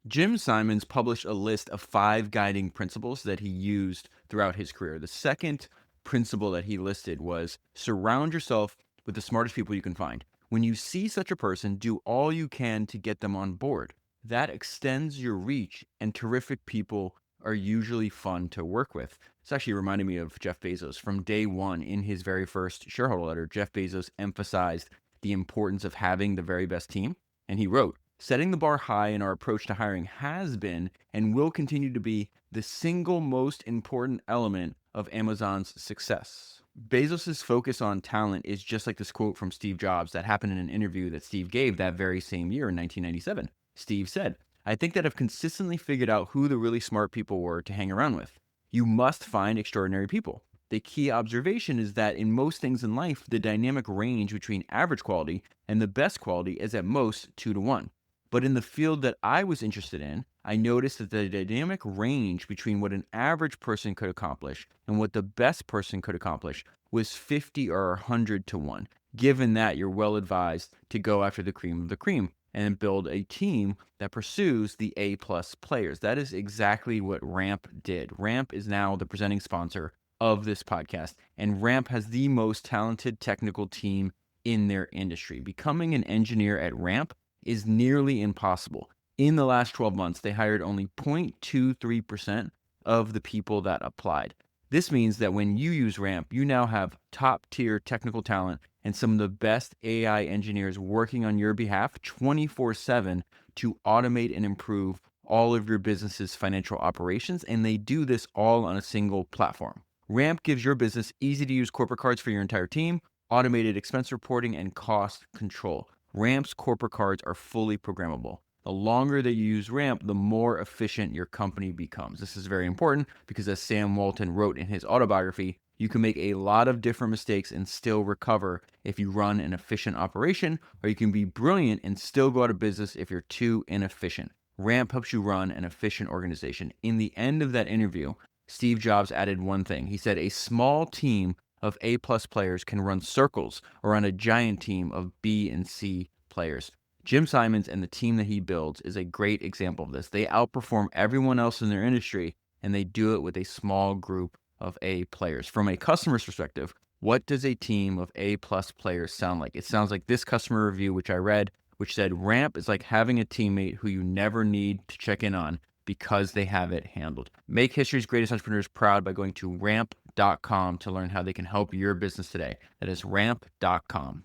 Jim Simons published a list of 5 guiding principles that he used throughout his career. The second principle that he listed was surround yourself with the smartest people you can find. When you see such a person, do all you can to get them on board. That extends your reach, and terrific people are usually fun to work with. It's actually reminded me of Jeff Bezos. From day one, in his very first shareholder letter, Jeff Bezos emphasized the importance of having the very best team. And he wrote, setting the bar high in our approach to hiring has been and will continue to be the single most important element of Amazon's success. Bezos' focus on talent is just like this quote from Steve Jobs that happened in an interview that Steve gave that very same year in 1997. Steve said, I think that I've consistently figured out who the really smart people were to hang around with. You must find extraordinary people. The key observation is that in most things in life, the dynamic range between average quality and the best quality is at most 2 to 1. But in the field that I was interested in, I noticed that the dynamic range between what an average person could accomplish and what the best person could accomplish was 50 or 100 to 1, given that you're well advised to go after the cream of the cream and build a team that pursues the A-plus players. That is exactly what Ramp did. Ramp is now the presenting sponsor of this podcast, and Ramp has the most talented technical team in their industry. Becoming an engineer at Ramp is nearly impossible. In the last 12 months, they hired only 0.23% of the people that applied. This means that when you use Ramp, you now have top-tier technical talent and some of the best AI engineers working on your behalf 24/7 to automate and improve all of your business's financial operations, and they do this all on a single platform. Ramp gives your business easy-to-use corporate cards for your entire team, automated expense reporting, and cost control. Ramp's corporate cards are fully programmable. The longer that you use Ramp, the more efficient your company becomes. This is very important because, as Sam Walton wrote in his autobiography, you can make a lot of different mistakes and still recover if you run an efficient operation, or you can be brilliant and still go out of business if you're too inefficient. Ramp helps you run an efficient organization. In the end of that interview, Steve Jobs added one thing. He said, a small team of A-plus players can run circles around a giant team of B and C players. Jim Simons and the team that he builds is a great example of this. They outperform everyone else in their industry, and they do it with a small group of A players. From a customer's perspective, what does a team of A-plus players sound like? It sounds like this customer review, which I read, which said, Ramp is like having a teammate who you never need to check in on because they have it handled. Make history's greatest entrepreneurs proud by going to ramp.com to learn how they can help your business today. That is ramp.com.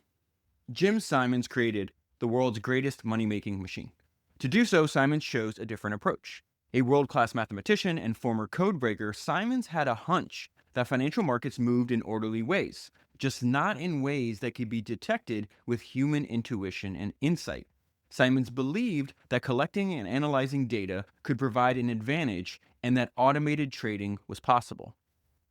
Jim Simons created the world's greatest money-making machine. To do so, Simons chose a different approach. A world-class mathematician and former codebreaker, Simons had a hunch that financial markets moved in orderly ways, just not in ways that could be detected with human intuition and insight. Simons believed that collecting and analyzing data could provide an advantage and that automated trading was possible.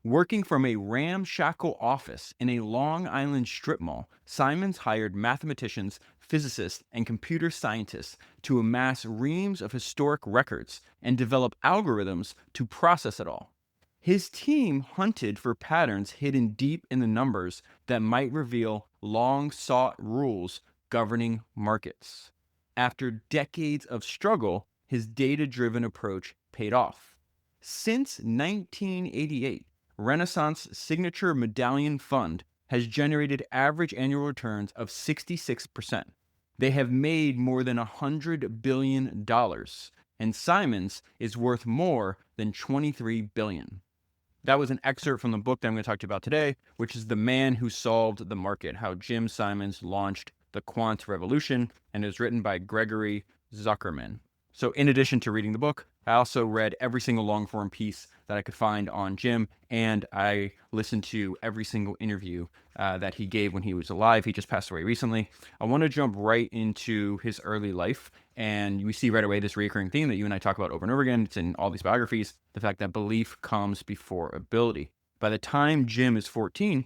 Working from a ramshackle office in a Long Island strip mall, Simons hired mathematicians, physicists, and computer scientists to amass reams of historic records and develop algorithms to process it all. His team hunted for patterns hidden deep in the numbers that might reveal long-sought rules governing markets. After decades of struggle, his data-driven approach paid off. Since 1988, Renaissance Signature Medallion Fund has generated average annual returns of 66%. They have made more than $100 billion, and Simons is worth more than $23 billion. That was an excerpt from the book that I'm going to talk to you about today, which is The Man Who Solved the Market, How Jim Simons Launched the Quant Revolution, and is written by Gregory Zuckerman. So in addition to reading the book, I also read every single long-form piece that I could find on Jim, and I listened to every single interview that he gave when he was alive. He just passed away recently. I want to jump right into his early life, and we see right away this recurring theme that you and I talk about over and over again. It's in all these biographies, the fact that belief comes before ability. By the time Jim is 14,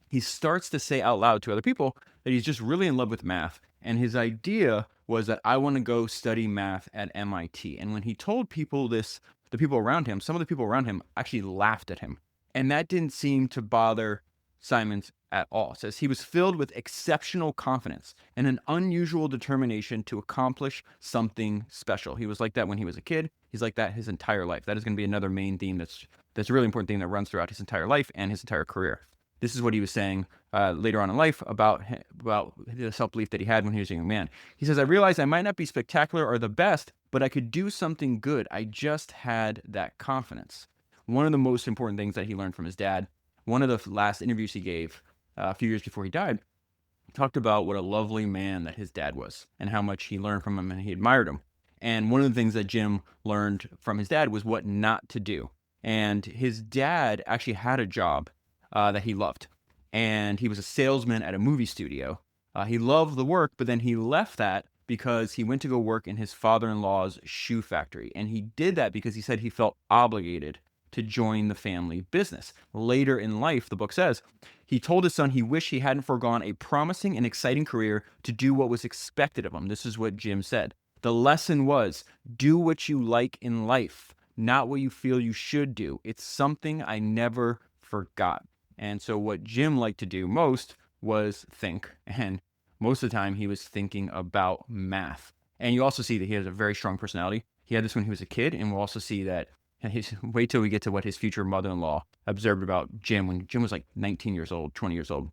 he starts to say out loud to other people that he's just really in love with math. And his idea was that I want to go study math at MIT. And when he told people this, the people around him, some of the people around him actually laughed at him. And that didn't seem to bother Simons at all. It says he was filled with exceptional confidence and an unusual determination to accomplish something special. He was like that when he was a kid. He's like that his entire life. That is going to be another main theme that's a really important theme that runs throughout his entire life and his entire career. This is what he was saying later on in life about the self-belief that he had when he was a young man. He says, I realized I might not be spectacular or the best, but I could do something good. I just had that confidence. One of the most important things that he learned from his dad, one of the last interviews he gave a few years before he died, talked about what a lovely man that his dad was and how much he learned from him and he admired him. And one of the things that Jim learned from his dad was what not to do. And his dad actually had a job that he loved. And he was a salesman at a movie studio. He loved the work, but then he left that because he went to go work in his father-in-law's shoe factory. And he did that because he said he felt obligated to join the family business. Later in life, the book says, he told his son he wished he hadn't foregone a promising and exciting career to do what was expected of him. This is what Jim said. The lesson was, do what you like in life, not what you feel you should do. It's something I never forgot. And so what Jim liked to do most was think. And most of the time he was thinking about math. And you also see that he has a very strong personality. He had this when he was a kid. And we'll also see that wait till we get to what his future mother-in-law observed about Jim when Jim was like 19 years old, 20 years old.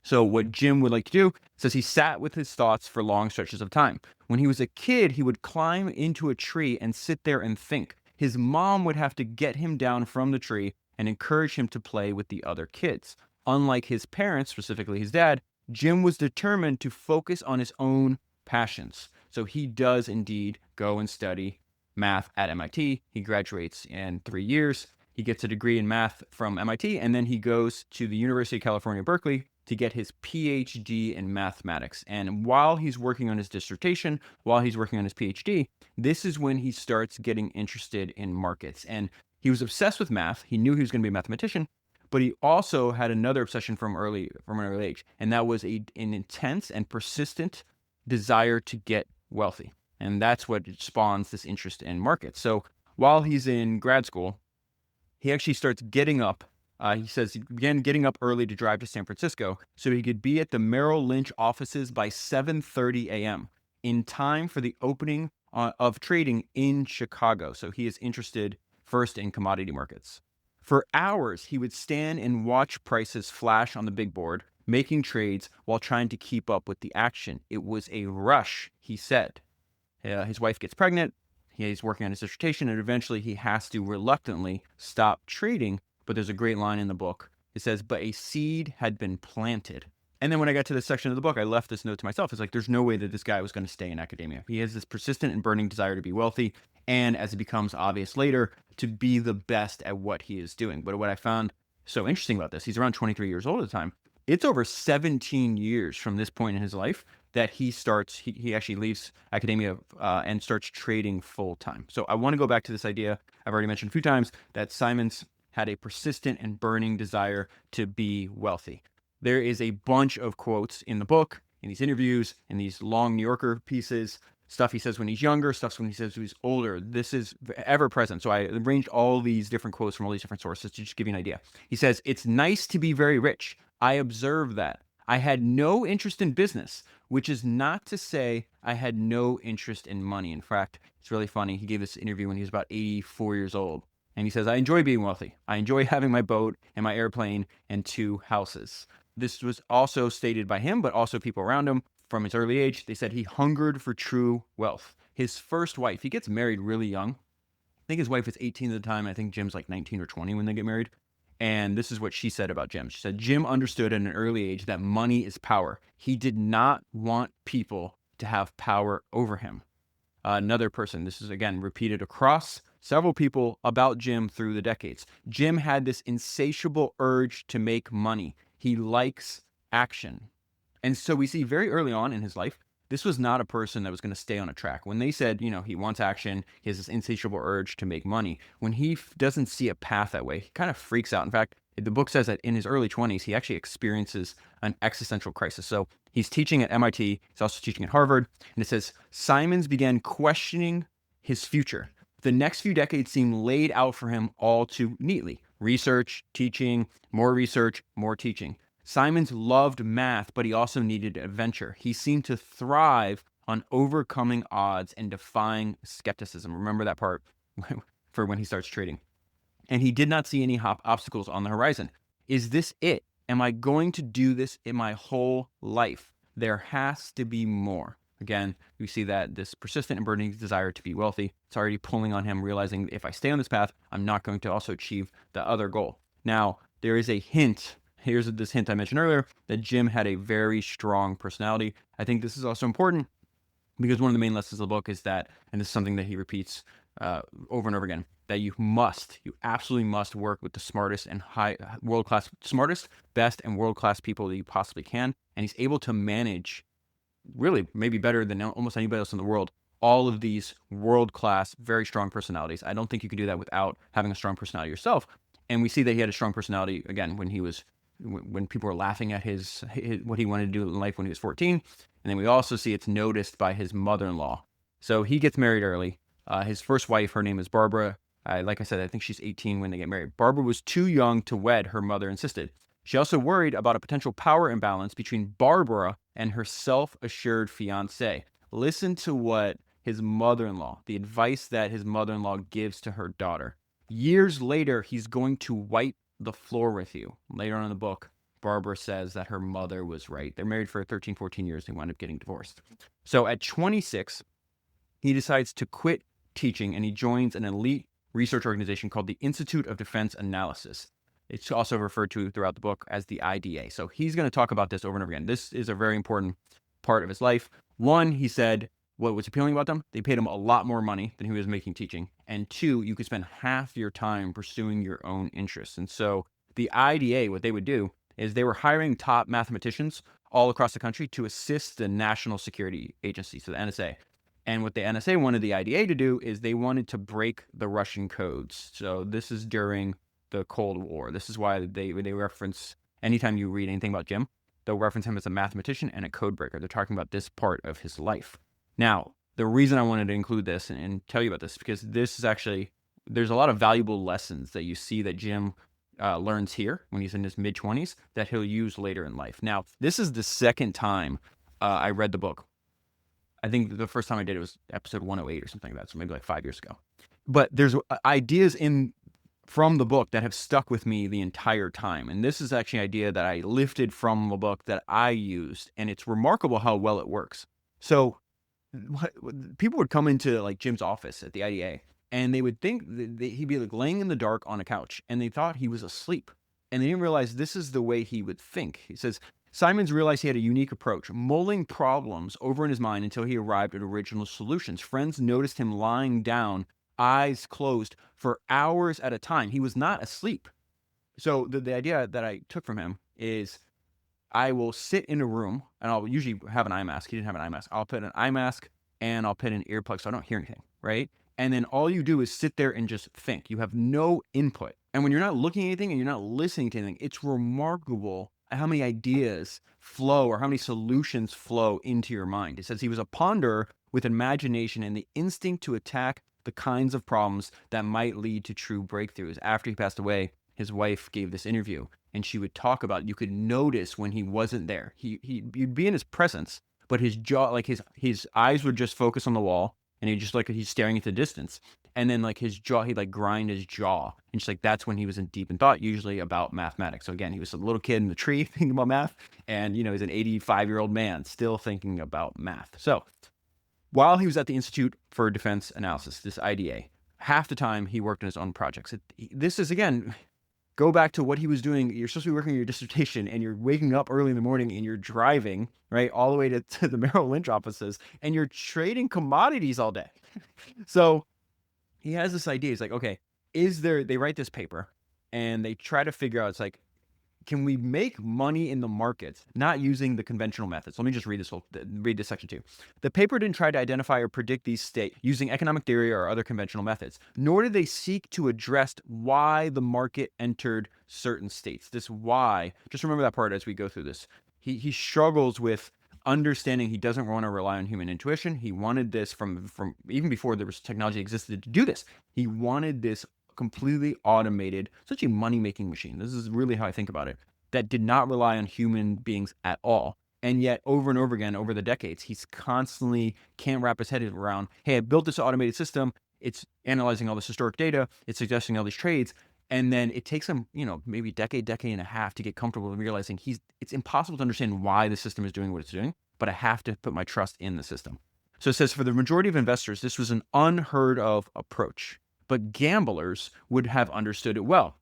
So what Jim would like to do says he sat with his thoughts for long stretches of time. When he was a kid, he would climb into a tree and sit there and think. His mom would have to get him down from the tree and encourage him to play with the other kids. Unlike his parents, specifically his dad, Jim was determined to focus on his own passions. So he does indeed go and study math at MIT. He graduates in 3 years. He gets a degree in math from MIT, and then he goes to the University of California, Berkeley, to get his PhD in mathematics. And while he's working on his dissertation, while he's working on his PhD, this is when he starts getting interested in markets. And he was obsessed with math. He knew he was going to be a mathematician, but he also had another obsession from an early age, and that was an intense and persistent desire to get wealthy. And that's what spawns this interest in markets. So while he's in grad school, he actually starts getting up. He says he began getting up early to drive to San Francisco so he could be at the Merrill Lynch offices by 7:30 a.m. in time for the opening of trading in Chicago. So he is interested first in commodity markets. For hours, he would stand and watch prices flash on the big board, making trades while trying to keep up with the action. It was a rush, he said. His wife gets pregnant. He's working on his dissertation, and eventually he has to reluctantly stop trading. But there's a great line in the book. It says, but a seed had been planted. And then when I got to this section of the book, I left this note to myself. It's like, there's no way that this guy was going to stay in academia. He has this persistent and burning desire to be wealthy. And as it becomes obvious later, to be the best at what he is doing. But what I found so interesting about this, he's around 23 years old at the time. It's over 17 years from this point in his life that he actually leaves academia and starts trading full time. So I want to go back to this idea I've already mentioned a few times, that Simons had a persistent and burning desire to be wealthy. There is a bunch of quotes in the book, in these interviews, in these long New Yorker pieces, stuff he says when he's younger, stuff when he says when he's older. This is ever present. So I arranged all these different quotes from all these different sources to just give you an idea. He says, it's nice to be very rich. I observed that. I had no interest in business, which is not to say I had no interest in money. In fact, it's really funny. He gave this interview when he was about 84 years old. And he says, I enjoy being wealthy. I enjoy having my boat and my airplane and 2 houses. This was also stated by him, but also people around him from his early age. They said he hungered for true wealth. His first wife, he gets married really young. I think his wife is 18 at the time. I think Jim's like 19 or 20 when they get married. And this is what she said about Jim. She said, Jim understood at an early age that money is power. He did not want people to have power over him. Another person, this is again repeated across several people about Jim through the decades. Jim had this insatiable urge to make money. He likes action. And so we see very early on in his life, this was not a person that was going to stay on a track. When they said, he wants action, he has this insatiable urge to make money. When he doesn't see a path that way, he kind of freaks out. In fact, the book says that in his early 20s, he actually experiences an existential crisis. So he's teaching at MIT. He's also teaching at Harvard. And it says, Simons began questioning his future. The next few decades seemed laid out for him all too neatly. Research, teaching, more teaching. Simons loved math, but he also needed adventure. He seemed to thrive on overcoming odds and defying skepticism. Remember that part for when he starts trading. And he did not see any obstacles on the horizon. Is this it? Am I going to do this in my whole life? There has to be more. Again, we see that this persistent and burning desire to be wealthy, it's already pulling on him, realizing if I stay on this path, I'm not going to also achieve the other goal. Now, there is a hint. Here's this hint I mentioned earlier, that Jim had a very strong personality. I think this is also important because one of the main lessons of the book is that, and this is something that he repeats over and over again, that you absolutely must work with the smartest and smartest, best, and world-class people that you possibly can. And he's able to manage, really maybe better than almost anybody else in the world, all of these world-class, very strong personalities. I don't think you can do that without having a strong personality yourself. And we see that he had a strong personality, again, when people were laughing at his what he wanted to do in life when he was 14. And then we also see it's noticed by his mother-in-law. So he gets married early. His first wife, her name is Barbara. Like I said, I think she's 18 when they get married. Barbara was too young to wed, her mother insisted. She also worried about a potential power imbalance between Barbara and her self-assured fiancé. Listen to what his mother-in-law, the advice that his mother-in-law gives to her daughter. Years later, he's going to wipe the floor with you. Later on in the book, Barbara says that her mother was right. They're married for 13, 14 years. They wind up getting divorced. So at 26, he decides to quit teaching and he joins an elite research organization called the Institute of Defense Analysis. It's also referred to throughout the book as the IDA. So he's going to talk about this over and over again. This is a very important part of his life. One, he said, what was appealing about them? They paid him a lot more money than he was making teaching. And two, you could spend half your time pursuing your own interests. And so the IDA, what they would do is they were hiring top mathematicians all across the country to assist the National Security Agency, so the NSA. And what the NSA wanted the IDA to do is they wanted to break the Russian codes. So this is during the Cold War. This is why they reference, anytime you read anything about Jim, they'll reference him as a mathematician and a code breaker. They're talking about this part of his life. Now, the reason I wanted to include this and tell you about this, because this is actually, there's a lot of valuable lessons that you see that Jim learns here when he's in his mid-20s that he'll use later in life. Now, this is the second time I read the book. I think the first time I did it was episode 108 or something like that, so maybe like 5 years ago. But there's ideas from the book that have stuck with me the entire time. And this is actually an idea that I lifted from the book that I used, and it's remarkable how well it works. So people would come into like Jim's office at the IDA, and they would think that he'd be like laying in the dark on a couch, and they thought he was asleep. And they didn't realize this is the way he would think. He says, Simons realized he had a unique approach, mulling problems over in his mind until he arrived at original solutions. Friends noticed him lying down, eyes closed, for hours at a time. He was not asleep. So the idea that I took from him is I will sit in a room, and I'll usually have an eye mask. He didn't have an eye mask. I'll put an eye mask, and I'll put an earplug so I don't hear anything, right? And then all you do is sit there and just think. You have no input. And when you're not looking at anything and you're not listening to anything, it's remarkable how many ideas flow or how many solutions flow into your mind. It says he was a ponderer with imagination and the instinct to attack the kinds of problems that might lead to true breakthroughs. After he passed away, his wife gave this interview, and she would talk about, you could notice when he wasn't there. You'd be in his presence, but his jaw, like his eyes would just focus on the wall, and he's staring into the distance. And then like his jaw, he'd like grind his jaw. And she's like, that's when he was in deep in thought, usually about mathematics. So again, he was a little kid in the tree thinking about math. And, he's an 85-year-old man still thinking about math. So while he was at the Institute for Defense Analysis, this IDA, half the time he worked on his own projects. This is, again, go back to what he was doing. You're supposed to be working on your dissertation, and you're waking up early in the morning, and you're driving, right, all the way to the Merrill Lynch offices, and you're trading commodities all day. So he has this idea. He's like, okay, they write this paper, and they try to figure out, it's like, can we make money in the markets not using the conventional methods? Let me just read this section too. The paper didn't try to identify or predict these states using economic theory or other conventional methods, nor did they seek to address why the market entered certain states. This why, just remember that part as we go through this. He struggles with understanding. He doesn't want to rely on human intuition. He wanted this from even before there was technology existed to do this. He wanted this completely automated, such a money-making machine. This is really how I think about it. that did not rely on human beings at all. And yet, over and over again, over the decades, he's constantly can't wrap his head around, hey, I built this automated system. It's analyzing all this historic data. It's suggesting all these trades. And then it takes him, maybe decade and a half to get comfortable with realizing it's impossible to understand why the system is doing what it's doing, but I have to put my trust in the system. So it says for the majority of investors, this was an unheard of approach, but gamblers would have understood it well.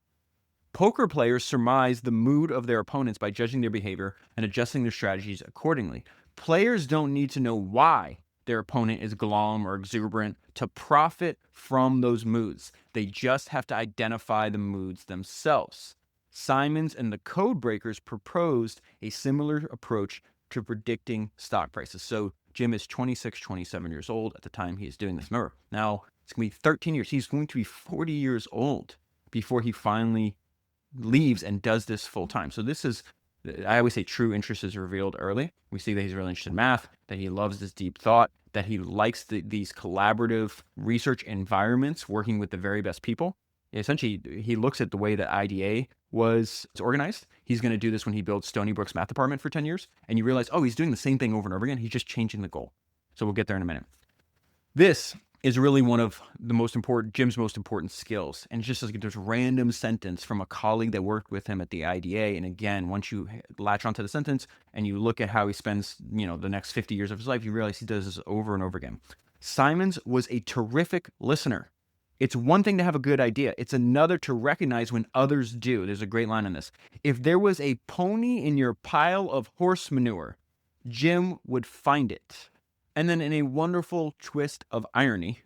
Poker players surmise the mood of their opponents by judging their behavior and adjusting their strategies accordingly. Players don't need to know why their opponent is glum or exuberant to profit from those moods. They just have to identify the moods themselves. Simons and the code breakers proposed a similar approach to predicting stock prices. So Jim is 26, 27 years old at the time he is doing this. Remember, now it's going to be 13 years. He's going to be 40 years old before he finally leaves and does this full time. So this is, I always say, true interest is revealed early. We see that he's really interested in math, that he loves this deep thought, that he likes these collaborative research environments, working with the very best people. Essentially, he looks at the way that IDA was organized. He's going to do this when he builds Stony Brook's math department for 10 years. And you realize, oh, he's doing the same thing over and over again. He's just changing the goal. So we'll get there in a minute. This is really one of Jim's most important skills. And it's just like there's random sentence from a colleague that worked with him at the IDA. And again, once you latch onto the sentence and you look at how he spends, the next 50 years of his life, you realize he does this over and over again. Simons was a terrific listener. It's one thing to have a good idea. It's another to recognize when others do. There's a great line on this. If there was a pony in your pile of horse manure, Jim would find it. And then in a wonderful twist of irony,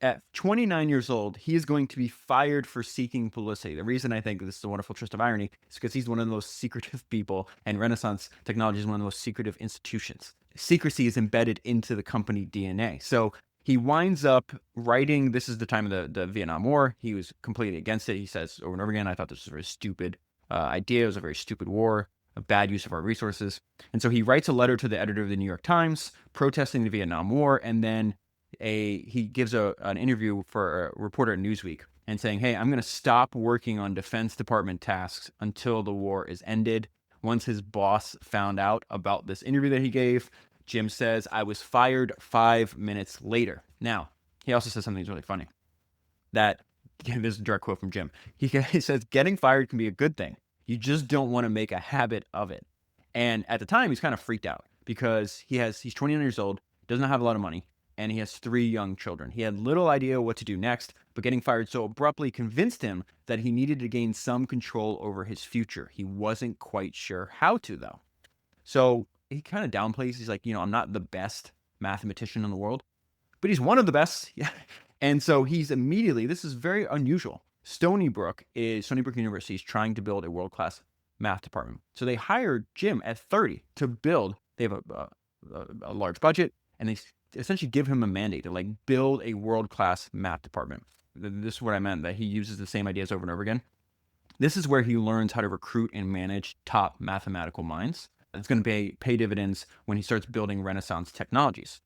at 29 years old, he is going to be fired for seeking publicity. The reason I think this is a wonderful twist of irony is because he's one of the most secretive people, and Renaissance technology is one of the most secretive institutions. Secrecy is embedded into the company DNA. So he winds up writing, this is the time of the Vietnam War. He was completely against it. He says over and over again, I thought this was a very stupid idea. It was a very stupid war, a bad use of our resources. And so he writes a letter to the editor of the New York Times protesting the Vietnam War. And then he gives an interview for a reporter at Newsweek and saying, hey, I'm going to stop working on Defense Department tasks until the war is ended. Once his boss found out about this interview that he gave, Jim says, I was fired 5 minutes later. Now, he also says something that's really funny. This is a direct quote from Jim. He says, getting fired can be a good thing. You just don't want to make a habit of it. And at the time, he's kind of freaked out because he's 29 years old, doesn't have a lot of money, and he has 3 young children. He had little idea what to do next, but getting fired so abruptly convinced him that he needed to gain some control over his future. He wasn't quite sure how to, though. So he kind of downplays. He's like, I'm not the best mathematician in the world, but he's one of the best. And so he's immediately, this is very unusual. Stony Brook University is trying to build a world-class math department. So they hired Jim at 30 to build. They have a large budget, and they essentially give him a mandate to build a world-class math department. This is what I meant, that he uses the same ideas over and over again. This is where he learns how to recruit and manage top mathematical minds. It's going to pay dividends when he starts building Renaissance technologies.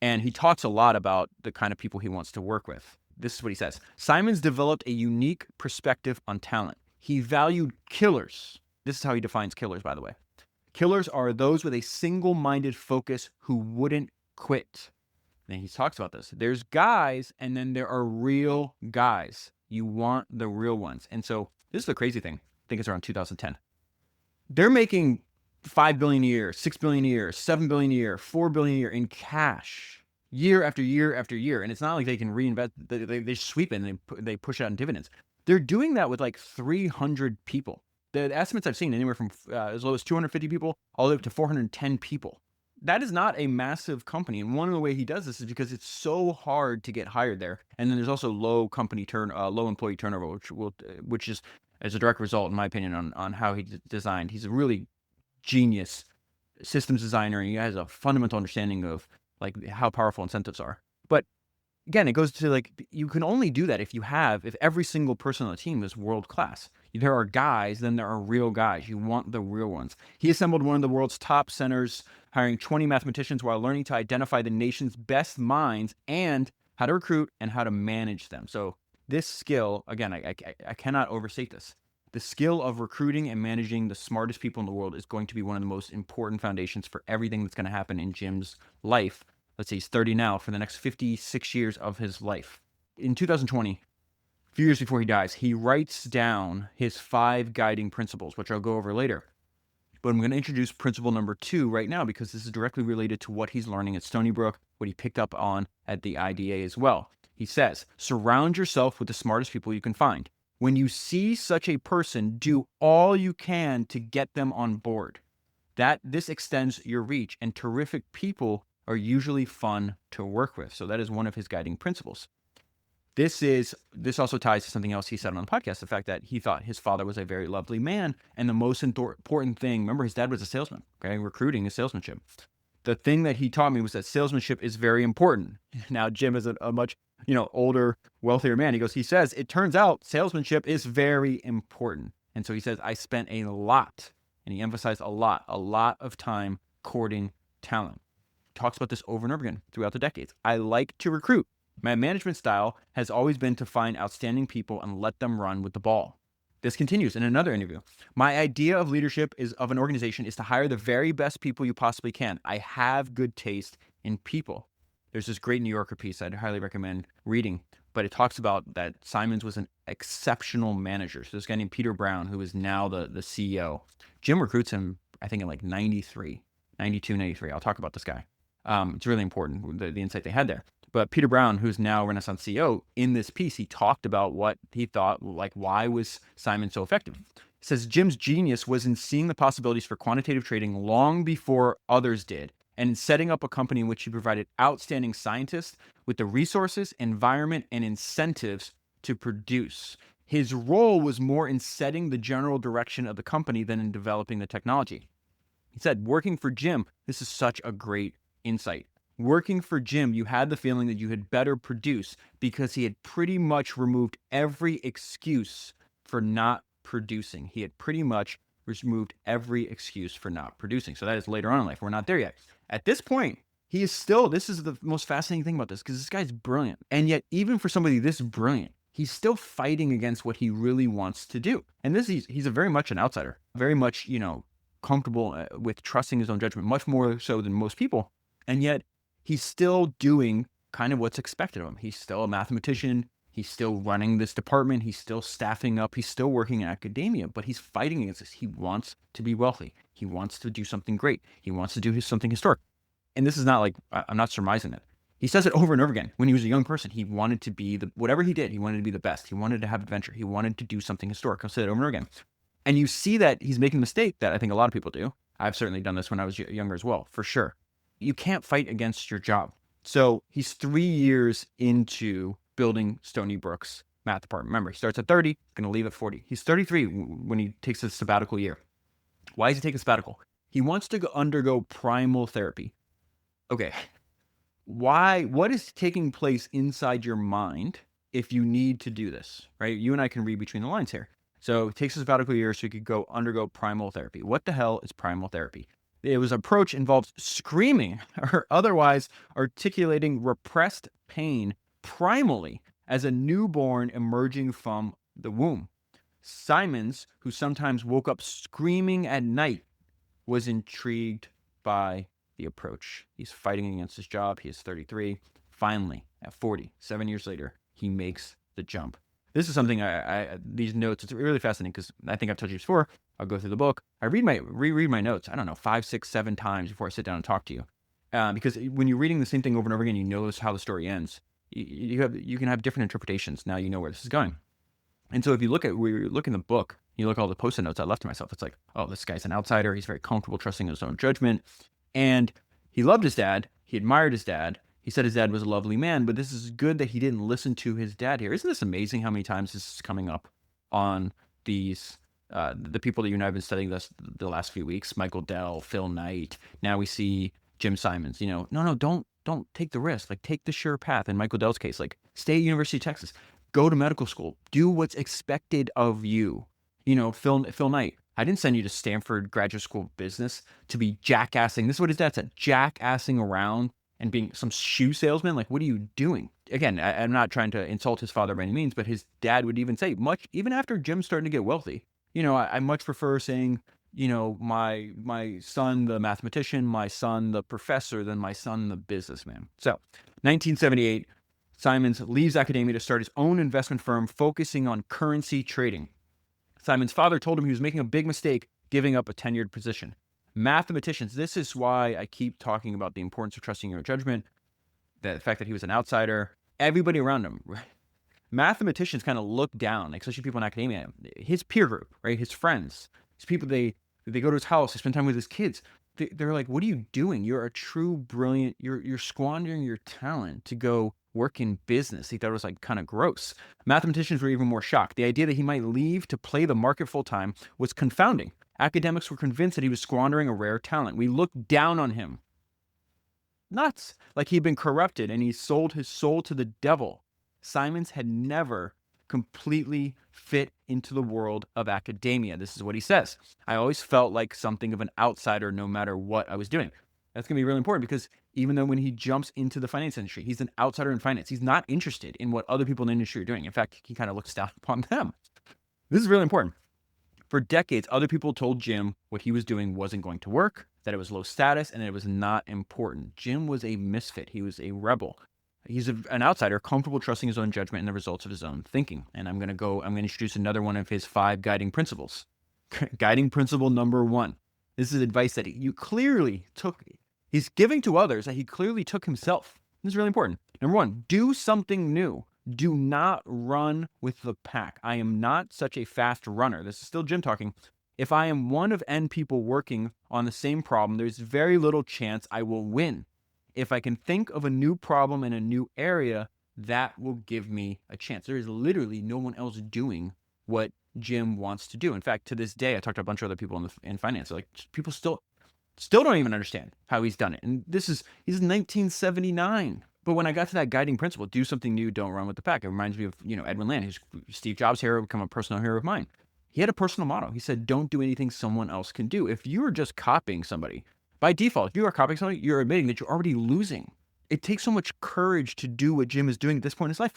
And he talks a lot about the kind of people he wants to work with. This is what he says. Simons developed a unique perspective on talent. He valued killers. This is how he defines killers, by the way. Killers are those with a single-minded focus who wouldn't quit. And he talks about this. There's guys, and then there are real guys. You want the real ones. And so this is the crazy thing. I think it's around 2010. They're making $5 billion a year, $6 billion a year, $7 billion a year, $4 billion a year in cash, year after year after year. And it's not like they can reinvest. They sweep it and they push it out in dividends. They're doing that with 300 people. The estimates I've seen anywhere from as low as 250 people all the way up to 410 people. That is not a massive company. And one of the way he does this is because it's so hard to get hired there. And then there's also low employee turnover, which is as a direct result, in my opinion, on how he designed. He's a really genius systems designer, and he has a fundamental understanding of how powerful incentives are. But again, it goes to you can only do that if every single person on the team is world class. There are guys, then there are real guys. You want the real ones. He assembled one of the world's top centers, hiring 20 mathematicians while learning to identify the nation's best minds and how to recruit and how to manage them. So this skill, again, I cannot overstate this. The skill of recruiting and managing the smartest people in the world is going to be one of the most important foundations for everything that's going to happen in Jim's life. Let's say he's 30 now, for the next 56 years of his life. In 2020, a few years before he dies, he writes down his 5 guiding principles, which I'll go over later. But I'm going to introduce principle number 2 right now, because this is directly related to what he's learning at Stony Brook, what he picked up on at the IDA as well. He says, surround yourself with the smartest people you can find. When you see such a person, do all you can to get them on board. This extends your reach, and terrific people are usually fun to work with. So that is one of his guiding principles. This also ties to something else he said on the podcast, the fact that he thought his father was a very lovely man, and the most important thing, remember, his dad was a salesman, okay? Recruiting is salesmanship. The thing that he taught me was that salesmanship is very important. Now, Jim is a much, older, wealthier man. He says, it turns out salesmanship is very important. And so he says, I spent a lot, and he emphasized a lot of time courting talent. He talks about this over and over again throughout the decades. I like to recruit. My management style has always been to find outstanding people and let them run with the ball. This continues in another interview. My idea of leadership of an organization is to hire the very best people you possibly can. I have good taste in people. There's this great New Yorker piece I'd highly recommend reading, but it talks about that Simons was an exceptional manager. So this guy named Peter Brown, who is now the CEO, Jim recruits him, I think in like 92, 93. I'll talk about this guy. It's really important, the insight they had there. But Peter Brown, who's now Renaissance CEO, in this piece, he talked about what he thought, like, why was Simon so effective? He says, Jim's genius was in seeing the possibilities for quantitative trading long before others did, and in setting up a company in which he provided outstanding scientists with the resources, environment, and incentives to produce. His role was more in setting the general direction of the company than in developing the technology. He said, working for Jim, this is such a great insight. Working for Jim, you had the feeling that you had better produce because he had pretty much removed every excuse for not producing. He had pretty much removed every excuse for not producing. So that is later on in life. We're not there yet. At this point, he is still, this is the most fascinating thing about this, because this guy's brilliant. And yet, even for somebody this brilliant, he's still fighting against what he really wants to do. And he's a very much an outsider, very much, comfortable with trusting his own judgment, much more so than most people. And yet, he's still doing kind of what's expected of him. He's still a mathematician. He's still running this department. He's still staffing up. He's still working in academia, but he's fighting against this. He wants to be wealthy. He wants to do something great. He wants to do something historic. And this is not like, I'm not surmising it. He says it over and over again. When he was a young person, he wanted to be whatever he did, he wanted to be the best. He wanted to have adventure. He wanted to do something historic. I'll say it over and over again. And you see that he's making a mistake that I think a lot of people do. I've certainly done this when I was younger as well, for sure. You can't fight against your job. So he's 3 years into building Stony Brook's math department. Remember, he starts at 30, going to leave at 40. He's 33 when he takes a sabbatical year. Why does he take a sabbatical? He wants to undergo primal therapy. Okay. Why? What is taking place inside your mind if you need to do this, right? You and I can read between the lines here. So he takes a sabbatical year so he could go undergo primal therapy. What the hell is primal therapy? It was approach involves screaming or otherwise articulating repressed pain primally as a newborn emerging from the womb. Simons, who sometimes woke up screaming at night, was intrigued by the approach. He's fighting against his job. He is 33. Finally, at 40, 7 years later, he makes the jump. This is something these notes, it's really fascinating because I think I've told you before. I'll go through the book. I reread my notes, I don't know, 5, 6, 7 times before I sit down and talk to you. Because when you're reading the same thing over and over again, you notice how the story ends. You can have different interpretations. Now you know where this is going. And so if you look in the book, you look at all the post-it notes I left to myself, it's like, oh, this guy's an outsider. He's very comfortable trusting his own judgment. And he loved his dad. He admired his dad. He said his dad was a lovely man, but this is good that he didn't listen to his dad here. Isn't this amazing how many times this is coming up on these, the people that you and I have been studying this the last few weeks, Michael Dell, Phil Knight. Now we see Jim Simons, no, don't take the risk. Like, take the sure path. In Michael Dell's case, like, stay at University of Texas, go to medical school, do what's expected of you. Phil Knight, I didn't send you to Stanford Graduate School of Business to be jackassing. This is what his dad said, jackassing around and being some shoe salesman. Like, what are you doing? Again, I'm not trying to insult his father by any means, but his dad would even say, even after Jim's starting to get wealthy, I much prefer saying, my son, the mathematician, my son, the professor, than my son, the businessman. So 1978, Simons leaves academia to start his own investment firm focusing on currency trading. Simon's father told him he was making a big mistake giving up a tenured position. Mathematicians, this is why I keep talking about the importance of trusting your judgment, the fact that he was an outsider, everybody around him. Mathematicians kind of look down, especially people in academia, his peer group, right? His friends, his people, they go to his house, they spend time with his kids. They're like, what are you doing? You're a true brilliant, you're squandering your talent to go work in business. He thought it was like kind of gross. Mathematicians were even more shocked. The idea that he might leave to play the market full time was confounding. Academics were convinced that he was squandering a rare talent. We looked down on him. Nuts. Like he'd been corrupted and he sold his soul to the devil. Simons had never completely fit into the world of academia. This is what he says. I always felt like something of an outsider no matter what I was doing. That's going to be really important because even though when he jumps into the finance industry, he's an outsider in finance. He's not interested in what other people in the industry are doing. In fact, he kind of looks down upon them. This is really important. For decades, other people told Jim what he was doing wasn't going to work, that it was low status, and that it was not important. Jim was a misfit. He was a rebel. He's an outsider, comfortable trusting his own judgment and the results of his own thinking. And I'm going to introduce another one of his 5 guiding principles. Guiding principle number 1. This is advice that you clearly took. He's giving to others that he clearly took himself. This is really important. Number 1, do something new. Do not run with the pack. I am not such a fast runner. This is still Jim talking. If I am one of N people working on the same problem, there's very little chance I will win. If I can think of a new problem in a new area, that will give me a chance. There is literally no one else doing what Jim wants to do. In fact, to this day, I talked to a bunch of other people in finance. Like people still don't even understand how he's done it. And he's 1979. But when I got to that guiding principle, do something new, don't run with the pack. It reminds me of, Edwin Land, who's Steve Jobs' hero, become a personal hero of mine. He had a personal motto. He said, don't do anything someone else can do. If you are just copying somebody, by default, if you are copying somebody, you're admitting that you're already losing. It takes so much courage to do what Jim is doing at this point in his life.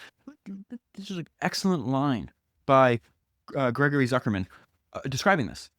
This is an excellent line by Gregory Zuckerman describing this.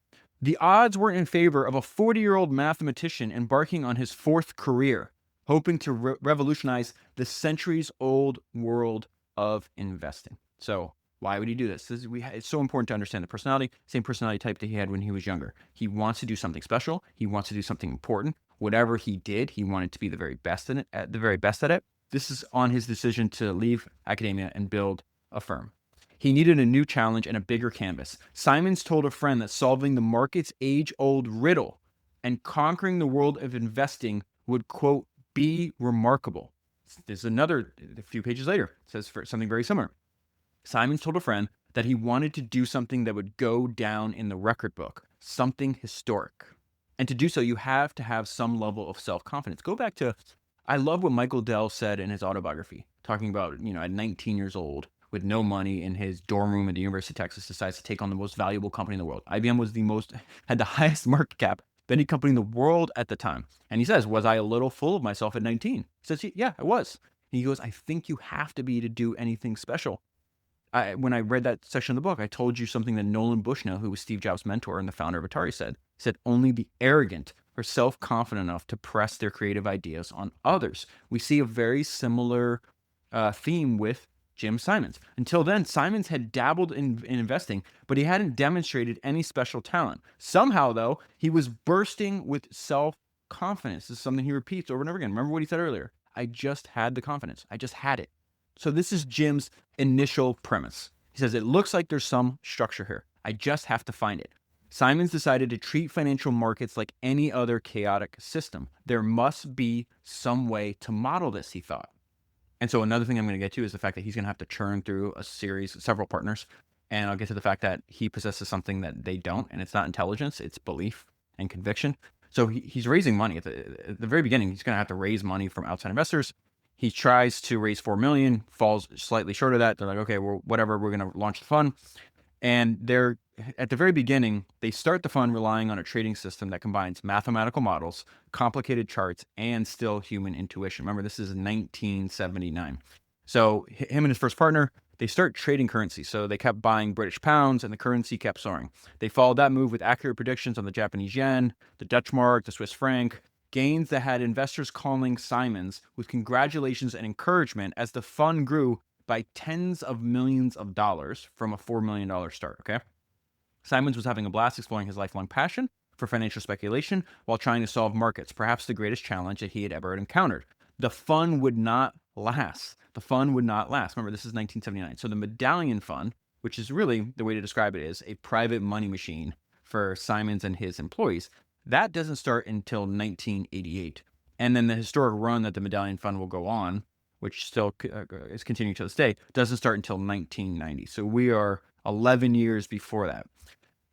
The odds were in favor of a 40-year-old mathematician embarking on his 4th career, hoping to revolutionize the centuries-old world of investing. So why would he do this? It's so important to understand the personality, same personality type that he had when he was younger. He wants to do something special. He wants to do something important. Whatever he did, he wanted to be the very best at it. This is on his decision to leave academia and build a firm. He needed a new challenge and a bigger canvas. Simons told a friend that solving the market's age-old riddle and conquering the world of investing would, quote, be remarkable. There's a few pages later, it says something very similar. Simons told a friend that he wanted to do something that would go down in the record book, something historic. And to do so, you have to have some level of self-confidence. Go back to, I love what Michael Dell said in his autobiography, talking about, at 19 years old, with no money in his dorm room at the University of Texas, decides to take on the most valuable company in the world. IBM had the highest market cap of any company in the world at the time. And he says, was I a little full of myself at 19? He says, yeah, I was. And he goes, I think you have to be to do anything special. When I read that section of the book, I told you something that Nolan Bushnell, who was Steve Jobs' mentor and the founder of Atari, said. He said, only the arrogant are self-confident enough to press their creative ideas on others. We see a very similar theme with Jim Simons. Until then, Simons had dabbled in investing, but he hadn't demonstrated any special talent. Somehow, though, he was bursting with self-confidence. This is something he repeats over and over again. Remember what he said earlier. I just had the confidence. I just had it. So this is Jim's initial premise. He says, it looks like there's some structure here. I just have to find it. Simons decided to treat financial markets like any other chaotic system. There must be some way to model this, he thought. And so another thing I'm going to get to is the fact that he's going to have to churn through several partners. And I'll get to the fact that he possesses something that they don't, and it's not intelligence, it's belief and conviction. So he's raising money. At the very beginning, he's going to have to raise money from outside investors. He tries to raise $4 million, falls slightly short of that. They're like, okay, well, whatever, we're going to launch the fund. And at the very beginning, they start the fund relying on a trading system that combines mathematical models, complicated charts, and still human intuition. Remember, this is 1979. So him and his first partner, They start trading currency. So they kept buying British pounds and the currency kept soaring. They followed that move with accurate predictions on the Japanese yen, the Dutch mark, the Swiss franc, gains that had investors calling Simons with congratulations and encouragement as the fund grew by tens of millions of dollars from a $4 million start, okay? Simons was having a blast exploring his lifelong passion for financial speculation while trying to solve markets, perhaps the greatest challenge that he had ever encountered. The fund would not last. The fund would not last. Remember, this is 1979. So the Medallion Fund, which is really the way to describe it is a private money machine for Simons and his employees, that doesn't start until 1988. And then the historic run that the Medallion Fund will go on, which still is continuing to this day, doesn't start until 1990. So we are 11 years before that.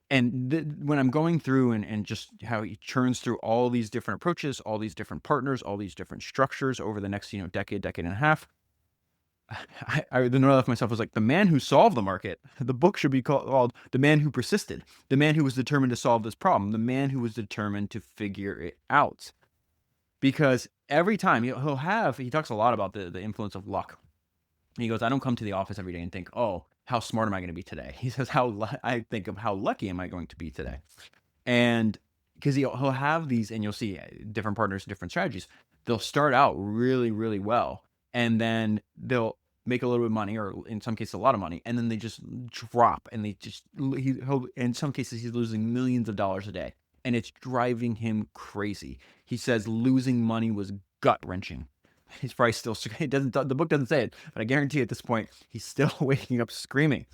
And when I'm going through and just how he churns through all these different approaches, all these different partners, all these different structures over the next, decade and a half, the note I left myself was like, the man who solved the market. The book should be called The Man Who Persisted, the man who was determined to solve this problem, the man who was determined to figure it out. Because every time he talks a lot about the influence of luck. He goes, I don't come to the office every day and think, oh, how smart am I going to be today? He says, I think of how lucky am I going to be today? And because he'll have these, and you'll see different partners, different strategies. They'll start out really, really well, and then they'll make a little bit of money, or in some cases, a lot of money, and then they just drop, and in some cases, he's losing millions of dollars a day, and it's driving him crazy. He says losing money was gut-wrenching. He's probably still, the book doesn't say it, but I guarantee at this point, he's still waking up screaming.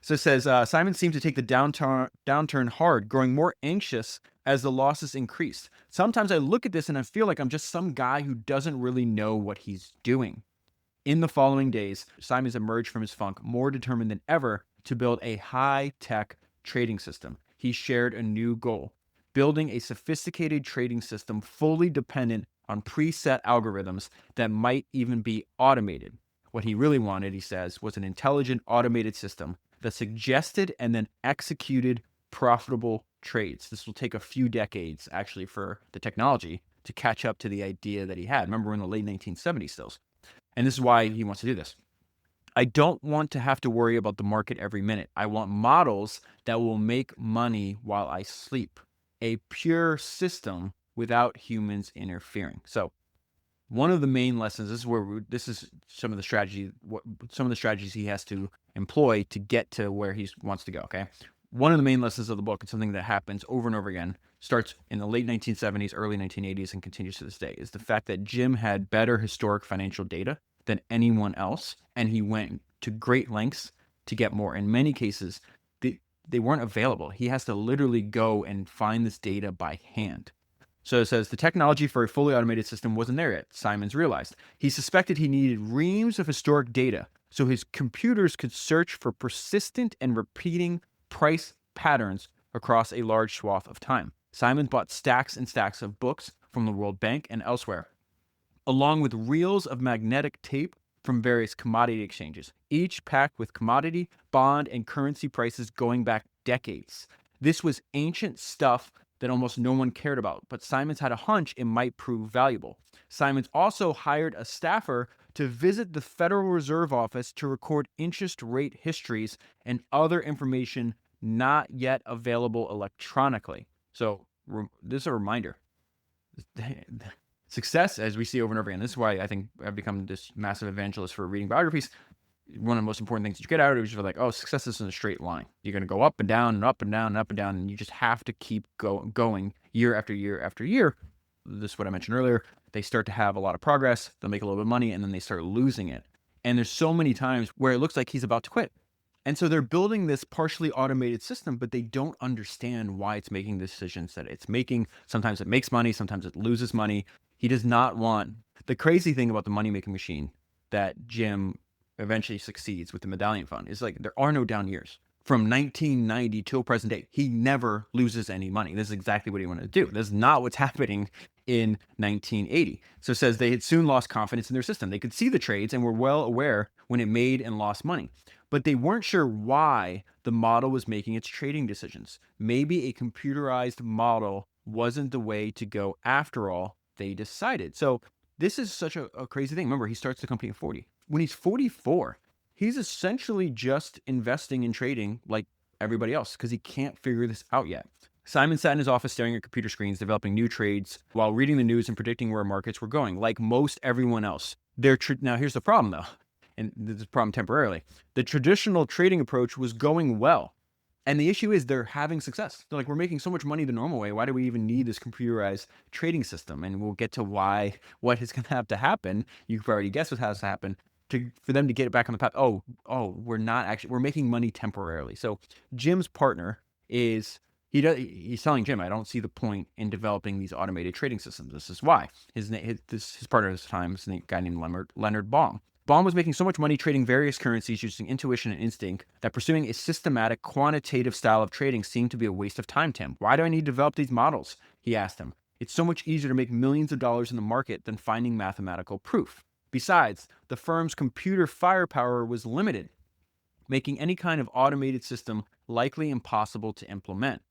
So it says, Simon seemed to take the downturn hard, growing more anxious as the losses increased. Sometimes I look at this and I feel like I'm just some guy who doesn't really know what he's doing. In the following days, Simons emerged from his funk more determined than ever to build a high-tech trading system. He shared a new goal, building a sophisticated trading system fully dependent on preset algorithms that might even be automated. What he really wanted, he says, was an intelligent automated system that suggested and then executed profitable trades. This will take a few decades, actually, for the technology to catch up to the idea that he had. Remember, we're in the late 1970s still. And this is why he wants to do this. I don't want to have to worry about the market every minute. I want models that will make money while I sleep. A pure system without humans interfering. So one of the main lessons, this is some of the strategies he has to employ to get to where he wants to go, okay? One of the main lessons of the book, and something that happens over and over again, starts in the late 1970s, early 1980s, and continues to this day, is the fact that Jim had better historic financial data than anyone else, and he went to great lengths to get more. In many cases, they weren't available. He has to literally go and find this data by hand. So it says, the technology for a fully automated system wasn't there yet, Simons realized. He suspected he needed reams of historic data so his computers could search for persistent and repeating price patterns across a large swath of time. Simons bought stacks and stacks of books from the World Bank and elsewhere, along with reels of magnetic tape from various commodity exchanges, each packed with commodity, bond, and currency prices going back decades. This was ancient stuff that almost no one cared about, but Simons had a hunch it might prove valuable. Simons also hired a staffer to visit the Federal Reserve Office to record interest rate histories and other information not yet available electronically. So this is a reminder. Success, as we see over and over again, this is why I think I've become this massive evangelist for reading biographies. One of the most important things that you get out of it is you're like, oh, success isn't a straight line. You're going to go up and down and up and down and up and down, and you just have to keep going year after year after year. This is what I mentioned earlier. They start to have a lot of progress, they'll make a little bit of money, and then they start losing it. And there's so many times where it looks like he's about to quit. And so they're building this partially automated system, but they don't understand why it's making the decisions that it's making. Sometimes it makes money, sometimes it loses money. He does not want... The crazy thing about the money-making machine that Jim eventually succeeds with the Medallion Fund is like there are no down years. From 1990 till present day, he never loses any money. This is exactly what he wanted to do. This is not what's happening in 1980. So it says they had soon lost confidence in their system. They could see the trades and were well aware when it made and lost money, but they weren't sure why the model was making its trading decisions. Maybe a computerized model wasn't the way to go after all, they decided. So this is such a crazy thing. Remember, he starts the company at 40. When he's 44, He's essentially just investing in trading like everybody else because he can't figure this out yet. Simon sat in his office staring at computer screens, developing new trades while reading the news and predicting where markets were going, like most everyone else. Now, here's the problem, though, and this is a problem temporarily. The traditional trading approach was going well. And the issue is they're having success. They're like, we're making so much money the normal way. Why do we even need this computerized trading system? And we'll get to what is going to have to happen. You've already guessed what has to happen for them to get it back on the path. We're making money temporarily. So Jim's partner he's telling Jim, I don't see the point in developing these automated trading systems. This is why. His partner at this time is a guy named Leonard Baum. Baum was making so much money trading various currencies using intuition and instinct that pursuing a systematic, quantitative style of trading seemed to be a waste of time to him. Why do I need to develop these models? He asked him. It's so much easier to make millions of dollars in the market than finding mathematical proof. Besides, the firm's computer firepower was limited, making any kind of automated system likely impossible to implement.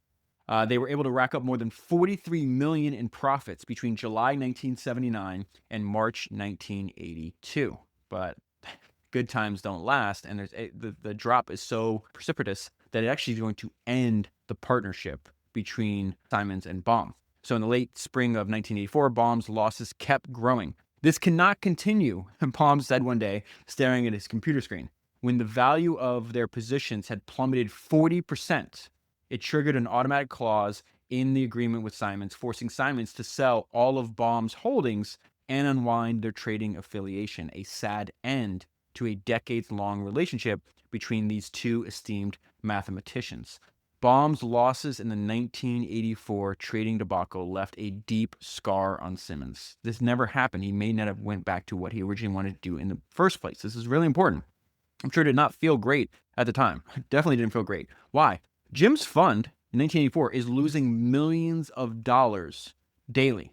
They were able to rack up more than $43 million in profits between July 1979 and March 1982. But good times don't last, and the drop is so precipitous that it actually is going to end the partnership between Simons and Baum. So in the late spring of 1984, Baum's losses kept growing. This cannot continue, Baum said one day, staring at his computer screen. When the value of their positions had plummeted 40%, it triggered an automatic clause in the agreement with Simons, forcing Simons to sell all of Baum's holdings and unwind their trading affiliation, a sad end to a decades-long relationship between these two esteemed mathematicians. Baum's losses in the 1984 trading debacle left a deep scar on Simons. This never happened. He may not have went back to what he originally wanted to do in the first place. This is really important. I'm sure it did not feel great at the time. Definitely didn't feel great. Why? Jim's fund in 1984 is losing millions of dollars daily.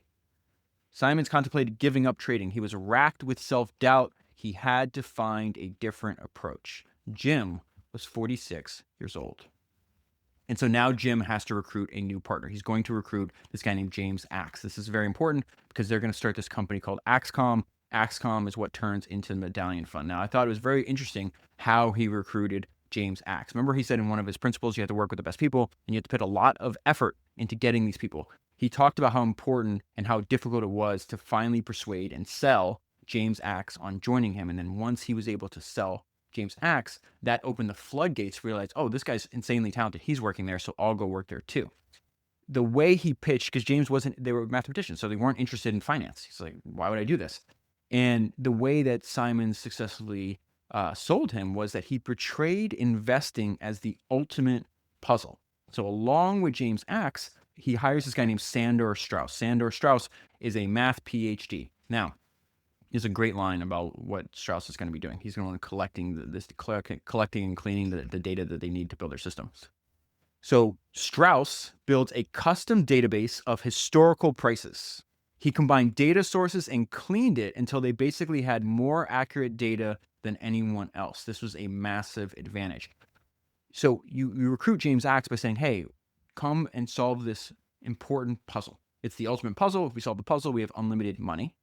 Simons contemplated giving up trading. He was racked with self-doubt. He had to find a different approach. Jim was 46 years old. And so now Jim has to recruit a new partner. He's going to recruit this guy named James Axe. This is very important because they're going to start this company called Axcom. Axcom is what turns into the Medallion Fund. Now, I thought it was very interesting how he recruited James Axe. Remember, he said in one of his principles, you have to work with the best people, and you have to put a lot of effort into getting these people. He talked about how important and how difficult it was to finally persuade and sell James Axe on joining him. And then once he was able to sell James Axe, that opened the floodgates to realize, oh, this guy's insanely talented. He's working there, so I'll go work there too. The way he pitched, because James they were mathematicians, so they weren't interested in finance. He's like, why would I do this? And the way that Simons successfully sold him was that he portrayed investing as the ultimate puzzle. So along with James Axe, he hires this guy named Sandor Strauss. Sandor Strauss is a math PhD. Now, there's a great line about what Strauss is going to be doing. He's going to be collecting and cleaning the data that they need to build their systems. So Strauss builds a custom database of historical prices. He combined data sources and cleaned it until they basically had more accurate data than anyone else. This was a massive advantage. So you recruit James Axe by saying, hey, come and solve this important puzzle. It's the ultimate puzzle. If we solve the puzzle, we have unlimited money.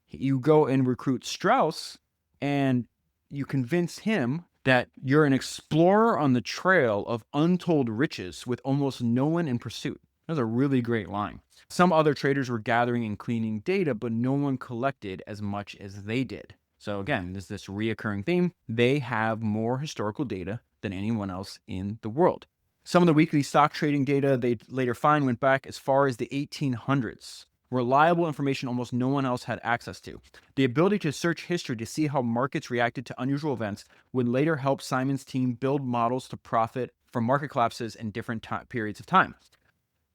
You go and recruit Strauss, and you convince him that you're an explorer on the trail of untold riches with almost no one in pursuit. That's a really great line. Some other traders were gathering and cleaning data, but no one collected as much as they did. So again, there's this reoccurring theme. They have more historical data than anyone else in the world. Some of the weekly stock trading data they later find went back as far as the 1800s. Reliable information almost no one else had access to. The ability to search history to see how markets reacted to unusual events would later help Simon's team build models to profit from market collapses in different periods of time.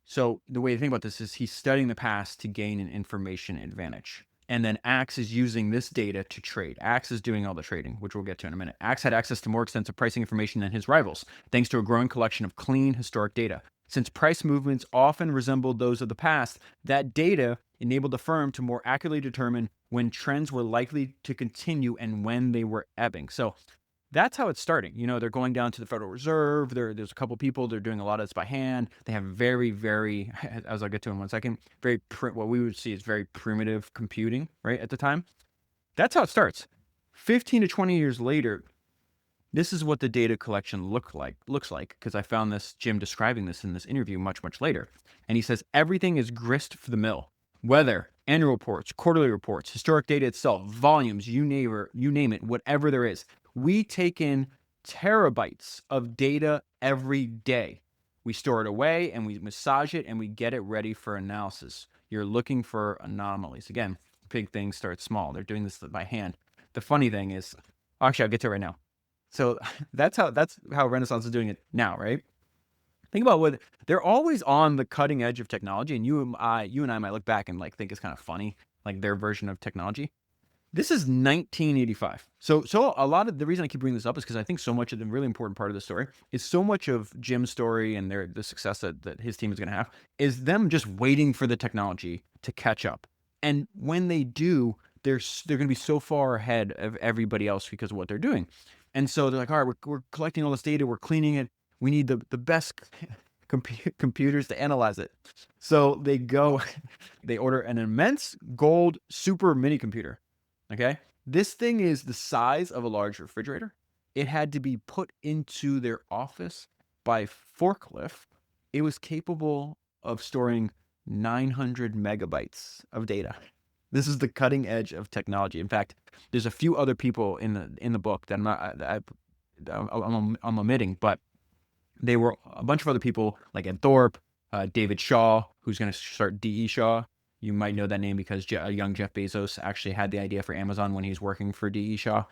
So the way to think about this is he's studying the past to gain an information advantage. And then Axe is using this data to trade. Axe is doing all the trading, which we'll get to in a minute. Axe had access to more extensive pricing information than his rivals, thanks to a growing collection of clean, historic data. Since price movements often resembled those of the past, that data enabled the firm to more accurately determine when trends were likely to continue and when they were ebbing. So that's how it's starting. They're going down to the Federal Reserve. There's a couple people. They're doing a lot of this by hand. They have very, very, as I'll get to in 1 second, what we would see is very primitive computing, right, at the time. That's how it starts. 15 to 20 years later, This is what the data collection looks like, because I found this Jim describing this in this interview much later. And he says everything is grist for the mill. Weather, annual reports, quarterly reports, historic data itself, volumes, you name it, whatever there is. We take in terabytes of data every day. We store it away and we massage it and we get it ready for analysis. You're looking for anomalies. Again, big things start small. They're doing this by hand. The funny thing is, actually, I'll get to it right now. So that's how Renaissance is doing it now, right? Think about what they're always on the cutting edge of technology, and you and I might look back and like think it's kind of funny, like their version of technology. This is 1985. So a lot of the reason I keep bringing this up is because I think so much of the really important part of the story is so much of Jim's story and the success that his team is going to have is them just waiting for the technology to catch up. And when they do, they're going to be so far ahead of everybody else because of what they're doing. And so they're like, all right, we're collecting all this data, we're cleaning it. We need the best computers to analyze it. So they go, they order an immense gold super mini computer. Okay. This thing is the size of a large refrigerator. It had to be put into their office by forklift. It was capable of storing 900 megabytes of data. This is the cutting edge of technology. In fact, there's a few other people in the book that I'm omitting, but they were a bunch of other people like Ed Thorpe, David Shaw, who's going to start D.E. Shaw. You might know that name because young Jeff Bezos actually had the idea for Amazon when he was working for D.E. Shaw.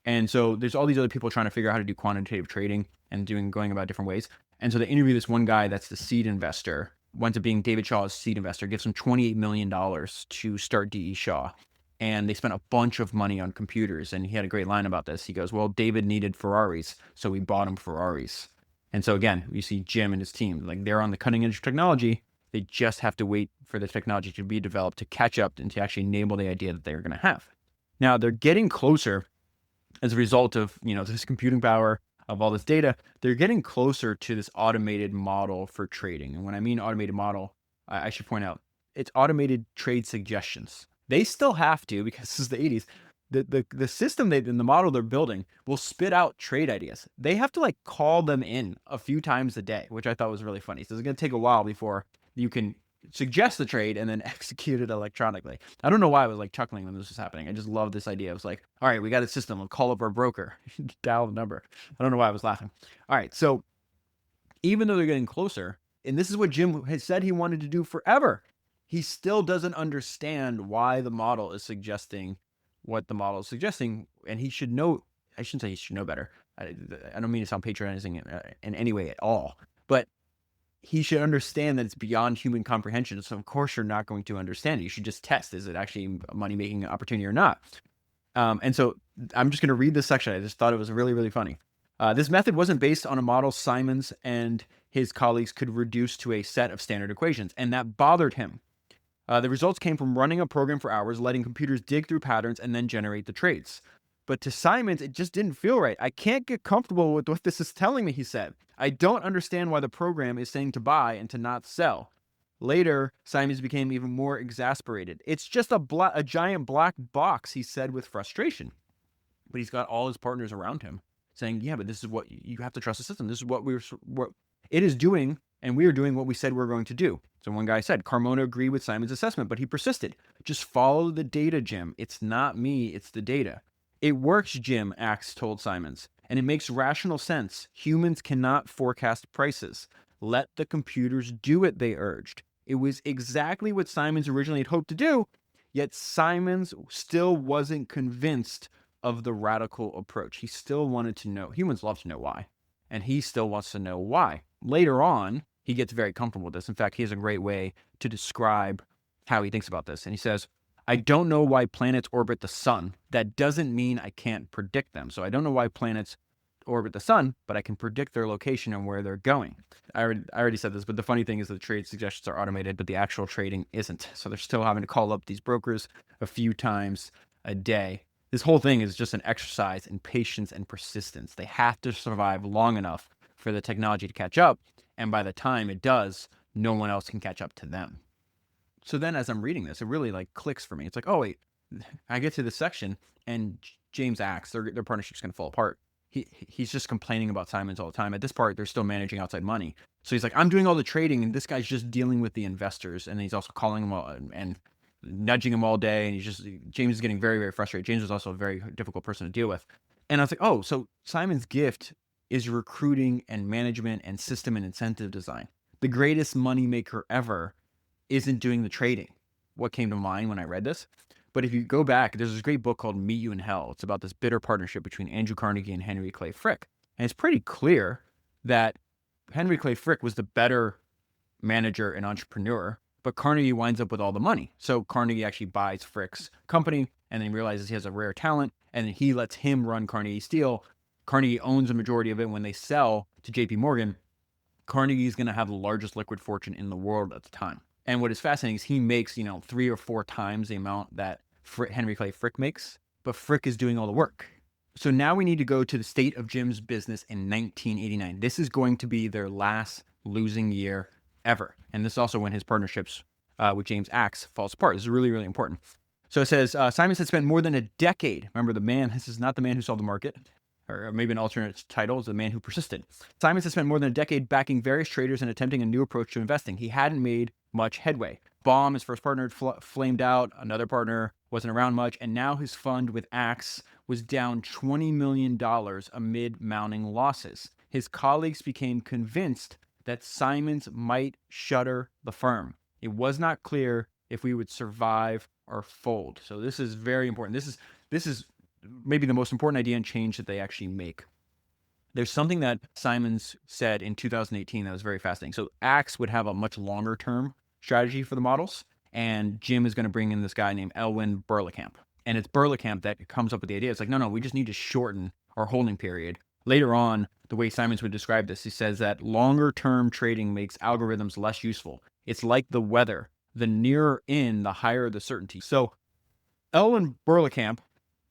And so there's all these other people trying to figure out how to do quantitative trading and going about different ways. And so they interview this one guy that's the seed investor, went to being David Shaw's seed investor, gives him $28 million to start D.E. Shaw. And they spent a bunch of money on computers. And he had a great line about this. He goes, well, David needed Ferraris, so we bought him Ferraris. And so again, you see Jim and his team, like they're on the cutting edge of technology. They just have to wait for the technology to be developed to catch up and to actually enable the idea that they're going to have. Now they're getting closer as a result of, this computing power of all this data. They're getting closer to this automated model for trading. And when I mean automated model, I should point out it's automated trade suggestions. They still have to, because this is the 80s. The system in the model they're building will spit out trade ideas. They have to like call them in a few times a day, which I thought was really funny. So it's going to take a while before you can suggest the trade and then execute it electronically. I don't know why I was like chuckling when this was happening. I just love this idea. I was like, all right, we got a system. We'll call up our broker, dial the number. I don't know why I was laughing. All right. So even though they're getting closer, and this is what Jim has said he wanted to do forever, he still doesn't understand why the model is suggesting what the model is suggesting. And he should know, I shouldn't say he should know better. I don't mean to sound patronizing in any way at all, but he should understand that it's beyond human comprehension. So of course you're not going to understand it. You should just test, is it actually a money-making opportunity or not? And so I'm just going to read this section. I just thought it was really, really funny. This method wasn't based on a model Simons and his colleagues could reduce to a set of standard equations, and that bothered him. The results came from running a program for hours, letting computers dig through patterns, and then generate the trades. But to Simons, it just didn't feel right. I can't get comfortable with what this is telling me, he said. I don't understand why the program is saying to buy and to not sell. Later, Simons became even more exasperated. It's just a giant black box, he said with frustration. But he's got all his partners around him saying, yeah, but this is what you have to trust the system. This is what it is doing, and we are doing what we said we're going to do. So one guy said, Carmona agreed with Simons' assessment, but he persisted. Just follow the data, Jim. It's not me, it's the data. It works, Jim, Axe told Simons, and it makes rational sense. Humans cannot forecast prices. Let the computers do it, they urged. It was exactly what Simons originally had hoped to do, yet Simons still wasn't convinced of the radical approach. He still wanted to know. Humans love to know why, and he still wants to know why. Later on, he gets very comfortable with this. In fact, he has a great way to describe how he thinks about this. And he says, I don't know why planets orbit the sun. That doesn't mean I can't predict them. So I don't know why planets orbit the sun, but I can predict their location and where they're going. I already said this, but the funny thing is that the trade suggestions are automated, but the actual trading isn't. So they're still having to call up these brokers a few times a day. This whole thing is just an exercise in patience and persistence. They have to survive long enough for the technology to catch up. And by the time it does, no one else can catch up to them. So then as I'm reading this, it really like clicks for me. It's like, oh wait, I get to this section and James Axe, their partnership's going to fall apart. he's just complaining about Simons all the time. At this part, they're still managing outside money. So he's like, I'm doing all the trading, and this guy's just dealing with the investors, and he's also calling them all and nudging him all day. And James is getting very, very frustrated. James was also a very difficult person to deal with. And I was like, oh, so Simon's gift is recruiting and management and system and incentive design. The greatest moneymaker ever isn't doing the trading. What came to mind when I read this? But if you go back, there's this great book called Meet You in Hell. It's about this bitter partnership between Andrew Carnegie and Henry Clay Frick. And it's pretty clear that Henry Clay Frick was the better manager and entrepreneur, but Carnegie winds up with all the money. So Carnegie actually buys Frick's company and then realizes he has a rare talent, and then he lets him run Carnegie Steel. Carnegie owns a majority of it. When they sell to JP Morgan, Carnegie is going to have the largest liquid fortune in the world at the time. And what is fascinating is he makes, 3 or 4 times the amount that Henry Clay Frick makes, but Frick is doing all the work. So now we need to go to the state of Jim's business in 1989. This is going to be their last losing year ever. And this is also when his partnerships with James Axe falls apart. This is really, really important. So it says, Simons had spent more than a decade. Remember, this is not the man who solved the market, or maybe an alternate title is the man who persisted. Simons had spent more than a decade backing various traders and attempting a new approach to investing. He hadn't made much headway. Baum, his first partner, flamed out. Another partner wasn't around much. And now his fund with Axe was down $20 million amid mounting losses. His colleagues became convinced that Simons might shutter the firm. It was not clear if we would survive or fold. So this is very important. This is maybe the most important idea and change that they actually make. There's something that Simons said in 2018 that was very fascinating. So Axe would have a much longer term strategy for the models, and Jim is going to bring in this guy named Elwyn Berlekamp. And it's Berlekamp that comes up with the idea. It's like, no, we just need to shorten our holding period. Later on, the way Simons would describe this, he says that longer term trading makes algorithms less useful. It's like the weather. The nearer in, the higher the certainty. So Elwyn Berlekamp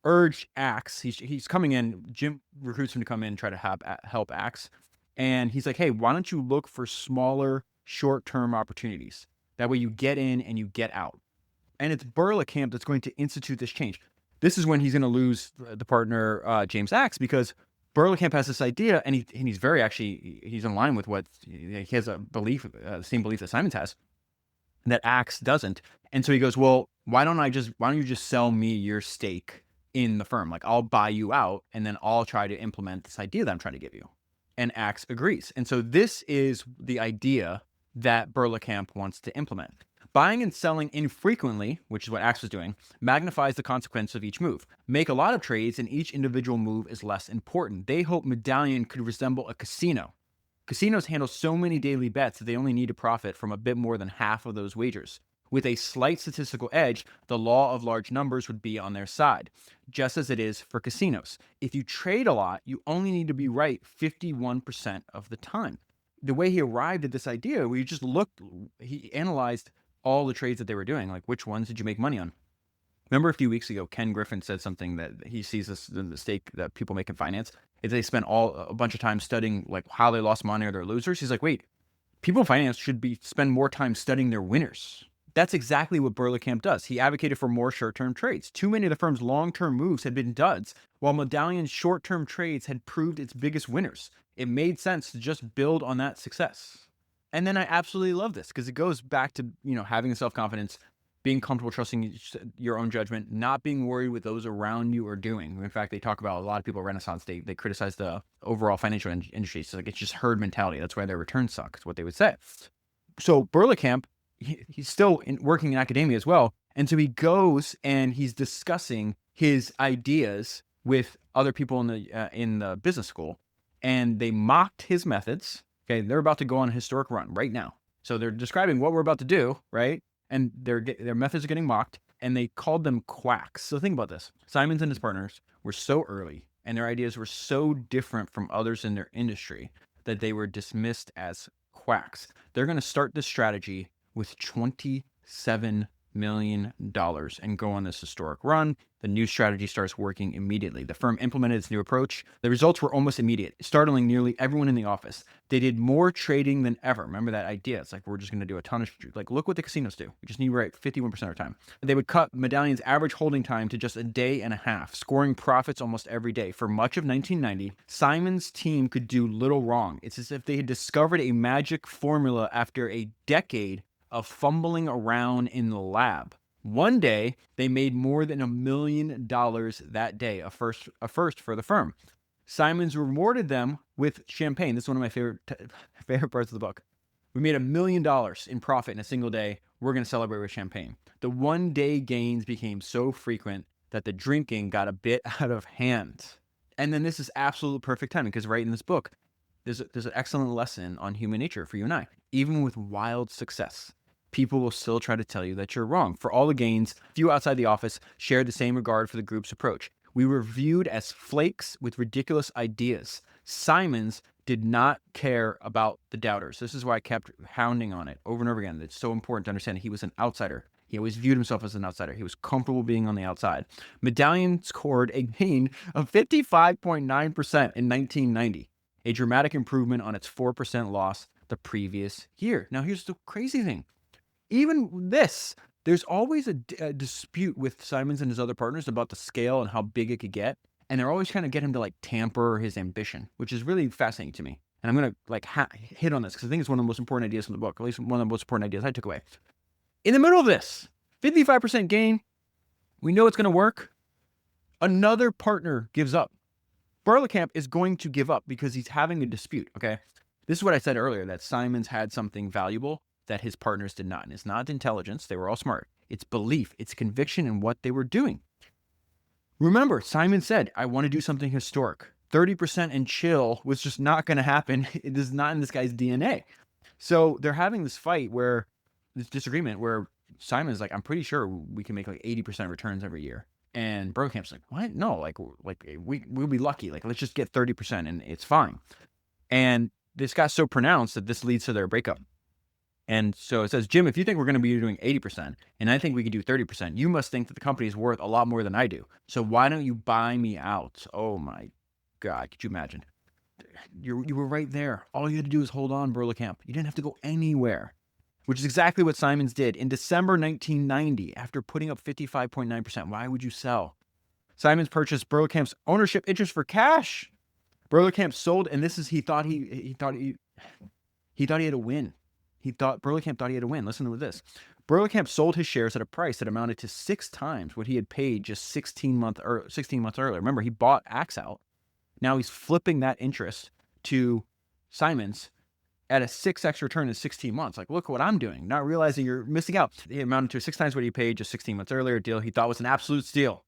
urged Axe. He's coming in. Jim recruits him to come in and try to help Axe. And he's like, hey, why don't you look for smaller, short-term opportunities? That way you get in and you get out. And it's Berlekamp that's going to institute this change. This is when he's going to lose the partner, James Axe, because Berlekamp has this idea, and he's he's in line with what he has a belief, the same belief that Simons has, that Axe doesn't. And so he goes, well, why don't you just sell me your stake in the firm? Like, I'll buy you out, and then I'll try to implement this idea that I'm trying to give you. And Axe agrees. And so this is the idea that Berlekamp wants to implement. Buying and selling infrequently, which is what Axe was doing, magnifies the consequence of each move. Make a lot of trades, and each individual move is less important. They hope Medallion could resemble a casino. Casinos handle so many daily bets that they only need to profit from a bit more than half of those wagers. With a slight statistical edge, the law of large numbers would be on their side, just as it is for casinos. If you trade a lot, you only need to be right 51% of the time. The way he arrived at this idea, he analyzed all the trades that they were doing, like which ones did you make money on? Remember a few weeks ago, Ken Griffin said something that he sees this the mistake that people make in finance is they spend a bunch of time studying like how they lost money or they're losers. He's like, wait, people in finance should spend more time studying their winners. That's exactly what Berlekamp does. He advocated for more short-term trades. Too many of the firm's long-term moves had been duds, while Medallion's short-term trades had proved its biggest winners. It made sense to just build on that success. And then I absolutely love this because it goes back to, having self-confidence, being comfortable trusting your own judgment, not being worried what those around you are doing. In fact, they talk about a lot of people at Renaissance, they criticize the overall financial industry. It's like, it's just herd mentality. That's why their returns suck, is what they would say. So Berlekamp, he's still working in academia as well. And so he goes and he's discussing his ideas with other people in the business school, and they mocked his methods. Okay, they're about to go on a historic run right now. So they're describing what we're about to do, right? And their methods are getting mocked, and they called them quacks. So think about this. Simons and his partners were so early, and their ideas were so different from others in their industry that they were dismissed as quacks. They're going to start this strategy with $27 million and go on this historic run. The new strategy starts working immediately. The firm implemented its new approach. The results were almost immediate, startling nearly everyone in the office. They did more trading than ever. Remember that idea? It's like, we're just going to do a ton of, like, look what the casinos do. We just need to write 51% of the time. They would cut Medallion's average holding time to just a day and a half, scoring profits almost every day. For much of 1990, Simon's team could do little wrong. It's as if they had discovered a magic formula after a decade of fumbling around in the lab. One day, they made more than $1 million that day, a first for the firm. Simons rewarded them with champagne. This is one of my favorite parts of the book. We made $1 million in profit in a single day. We're going to celebrate with champagne. The one-day gains became so frequent that the drinking got a bit out of hand. And then this is absolute perfect timing, because right in this book, there's an excellent lesson on human nature for you and I. Even with wild success, people will still try to tell you that you're wrong. For all the gains, few outside the office shared the same regard for the group's approach. We were viewed as flakes with ridiculous ideas. Simons did not care about the doubters. This is why I kept hounding on it over and over again. It's so important to understand he was an outsider. He always viewed himself as an outsider. He was comfortable being on the outside. Medallion scored a gain of 55.9% in 1990, a dramatic improvement on its 4% loss the previous year. Now, here's the crazy thing. Even this, there's always a dispute with Simons and his other partners about the scale and how big it could get. And they're always trying to get him to like tamper his ambition, which is really fascinating to me. And I'm going to like hit on this because I think it's one of the most important ideas from the book, at least one of the most important ideas I took away. In the middle of this, 55% gain, we know it's going to work. Another partner gives up. Berlekamp is going to give up because he's having a dispute, okay? This is what I said earlier, that Simons had something valuable that his partners did not. And it's not intelligence. They were all smart. It's belief. It's conviction in what they were doing. Remember, Simon said, I want to do something historic. 30% and chill was just not going to happen. It is not in this guy's DNA. So they're having this fight where, this disagreement where Simon's like, I'm pretty sure we can make like 80% returns every year. And Berlekamp's like, what? No, like we'll be lucky. Like, let's just get 30% and it's fine. And this got so pronounced that this leads to their breakup. And so it says, Jim, if you think we're going to be doing 80% and I think we can do 30%, you must think that the company is worth a lot more than I do. So why don't you buy me out? Oh my God, could you imagine? You were right there. All you had to do is hold on, Berlekamp. You didn't have to go anywhere, which is exactly what Simons did. In December 1990, after putting up 55.9%, why would you sell? Simons purchased Berlekamp's ownership interest for cash. Berlekamp sold, and this is, he thought he had a win. Berlekamp thought he had a win. Listen to this. Berlekamp sold his shares at a price that amounted to 6 times what he had paid just 16 months earlier. Remember, he bought Axe out. Now he's flipping that interest to Simons at a 6x return in 16 months. Like, look what I'm doing. Not realizing you're missing out. It amounted to 6 times what he paid just 16 months earlier. A deal he thought was an absolute steal.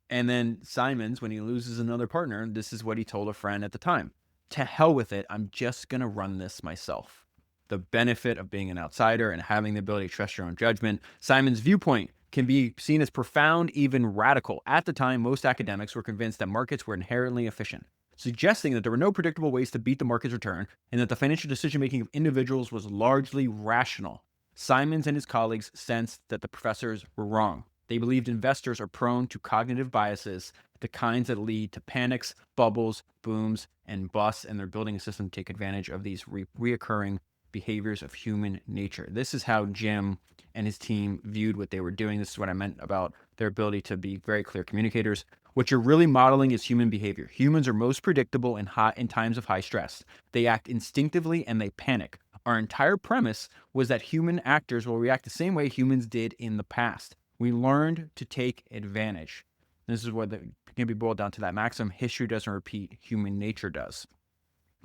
And then Simons, when he loses another partner, this is what he told a friend at the time. To hell with it. I'm just going to run this myself. The benefit of being an outsider and having the ability to trust your own judgment. Simon's viewpoint can be seen as profound, even radical. At the time, most academics were convinced that markets were inherently efficient, suggesting that there were no predictable ways to beat the market's return and that the financial decision-making of individuals was largely rational. Simons and his colleagues sensed that the professors were wrong. They believed investors are prone to cognitive biases, the kinds that lead to panics, bubbles, booms, and busts, and they're building a system to take advantage of these reoccurring behaviors of human nature. This is how Jim and his team viewed what they were doing. This is what I meant about their ability to be very clear communicators. What you're really modeling is human behavior. Humans are most predictable in times of high stress. They act instinctively and they panic. Our entire premise was that human actors will react the same way humans did in the past. We learned to take advantage. This is what can be boiled down to that maxim: history doesn't repeat, human nature does.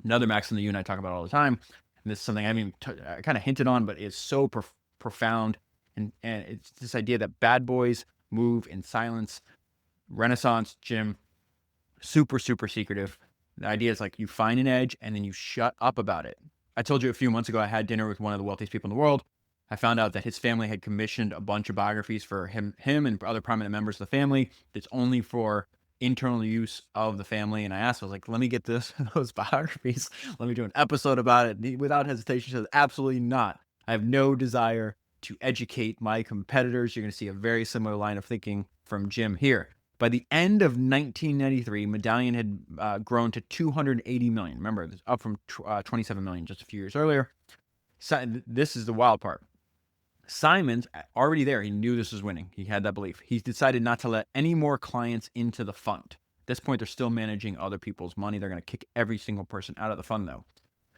Another maxim that you and I talk about all the time, and this is something I kind of hinted on, but it's so profound. And it's this idea that bad boys move in silence. Renaissance, Jim, super, super secretive. The idea is like you find an edge and then you shut up about it. I told you a few months ago, I had dinner with one of the wealthiest people in the world. I found out that his family had commissioned a bunch of biographies for him and other prominent members of the family. That's only for internal use of the family. And I was like, let me get those biographies. Let me do an episode about it. Without hesitation, she says, absolutely not. I have no desire to educate my competitors. You're going to see a very similar line of thinking from Jim here. By the end of 1993, Medallion had grown to 280 million. Remember, it was up from 27 million just a few years earlier. So, this is the wild part. Simon's already there. He knew this was winning. He had that belief. He decided not to let any more clients into the fund. At this point, they're still managing other people's money. They're going to kick every single person out of the fund, though.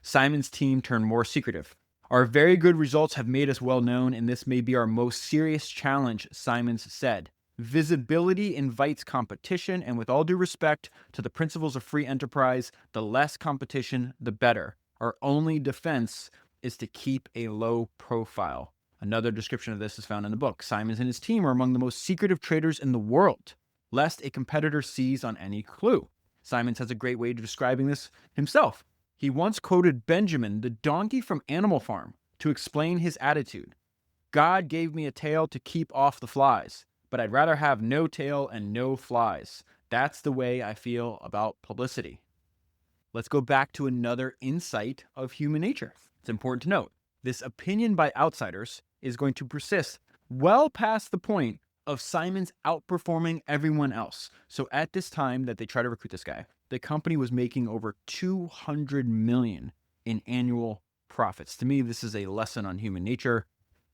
Simon's team turned more secretive. Our very good results have made us well known, and this may be our most serious challenge, Simons said. Visibility invites competition, and with all due respect to the principles of free enterprise, the less competition, the better. Our only defense is to keep a low profile. Another description of this is found in the book. Simons and his team are among the most secretive traders in the world, lest a competitor seize on any clue. Simons has a great way of describing this himself. He once quoted Benjamin, the donkey from Animal Farm, to explain his attitude. God gave me a tail to keep off the flies, but I'd rather have no tail and no flies. That's the way I feel about publicity. Let's go back to another insight of human nature. It's important to note, this opinion by outsiders is going to persist well past the point of Simons outperforming everyone else. So at this time that they try to recruit this guy, the company was making over 200 million in annual profits. To me, this is a lesson on human nature.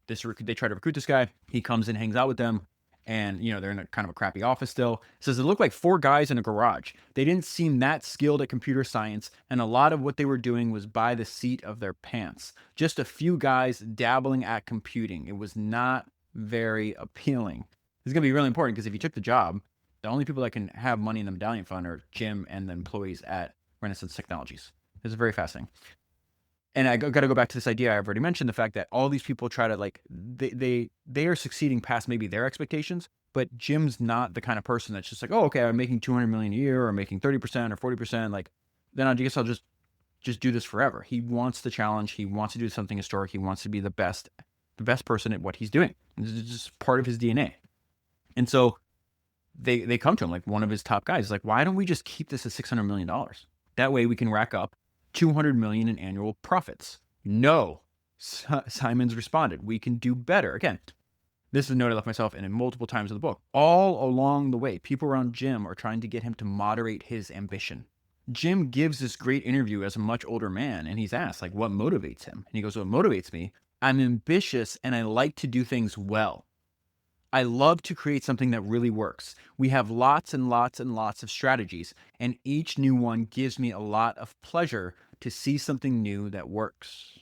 They try to recruit this guy. He comes in, hangs out with them, and they're in a kind of a crappy office still. It says it looked like 4 guys in a garage. They didn't seem that skilled at computer science, and a lot of what they were doing was by the seat of their pants. Just a few guys dabbling at computing. It was not very appealing. This is going to be really important because if you took the job, the only people that can have money in the Medallion Fund are Jim and the employees at Renaissance Technologies. This is very fascinating. And I got to go back to this idea I've already mentioned, the fact that all these people try to they are succeeding past maybe their expectations, but Jim's not the kind of person that's just like, oh, okay, I'm making 200 million a year or making 30% or 40%. Like, then I guess I'll just do this forever. He wants the challenge. He wants to do something historic. He wants to be the best person at what he's doing. This is just part of his DNA. And so they come to him, like one of his top guys is like, why don't we just keep this at $600 million? That way we can rack up 200 million in annual profits. No, Simons responded, we can do better. Again, this is a note I left myself in multiple times in the book. All along the way, people around Jim are trying to get him to moderate his ambition. Jim gives this great interview as a much older man, and he's asked, like, what motivates him? And he goes, what motivates me? I'm ambitious and I like to do things well. I love to create something that really works. We have lots and lots and lots of strategies, and each new one gives me a lot of pleasure to see something new that works.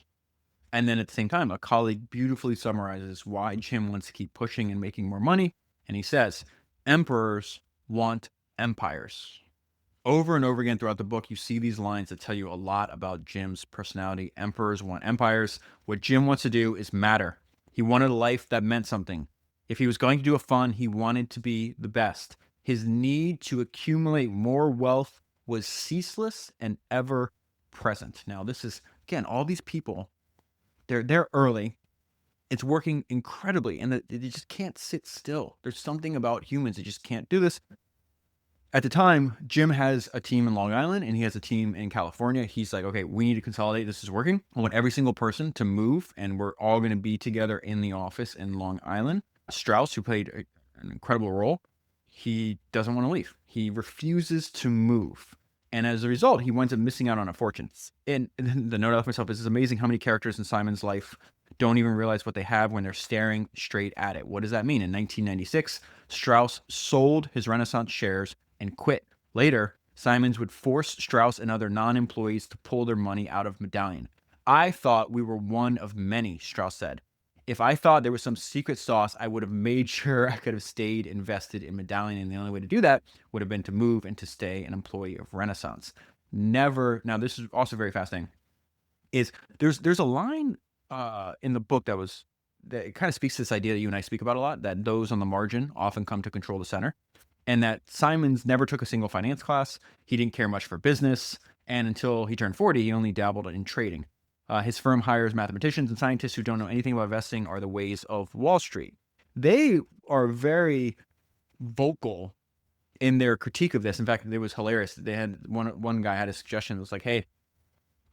And then at the same time, a colleague beautifully summarizes why Jim wants to keep pushing and making more money. And he says, emperors want empires. Over and over again throughout the book, you see these lines that tell you a lot about Jim's personality. Emperors want empires. What Jim wants to do is matter. He wanted a life that meant something. If he was going to do a fund, he wanted to be the best. His need to accumulate more wealth was ceaseless and ever present. Now, this is, again, all these people, they're early. It's working incredibly, and they just can't sit still. There's something about humans that just can't do this. At the time, Jim has a team in Long Island and he has a team in California. He's like, okay, we need to consolidate. This is working. I want every single person to move, and we're all going to be together in the office in Long Island. Strauss, who played an incredible role, he doesn't want to leave. He refuses to move. And as a result, he winds up missing out on a fortune. And the note I left myself is it's amazing how many characters in Simon's life don't even realize what they have when they're staring straight at it. What does that mean? In 1996, Strauss sold his Renaissance shares and quit. Later, Simons would force Strauss and other non-employees to pull their money out of Medallion. I thought we were one of many, Strauss said. If I thought there was some secret sauce, I would have made sure I could have stayed invested in Medallion. And the only way to do that would have been to move and to stay an employee of Renaissance. Never. Now, this is also very fascinating. There's a line in the book that it kind of speaks to this idea that you and I speak about a lot, that those on the margin often come to control the center. And that Simons never took a single finance class. He didn't care much for business. And until he turned 40, he only dabbled in trading. His firm hires mathematicians and scientists who don't know anything about investing or the ways of Wall Street. They are very vocal in their critique of this. In fact, it was hilarious. They had one guy had a suggestion. It was like, hey,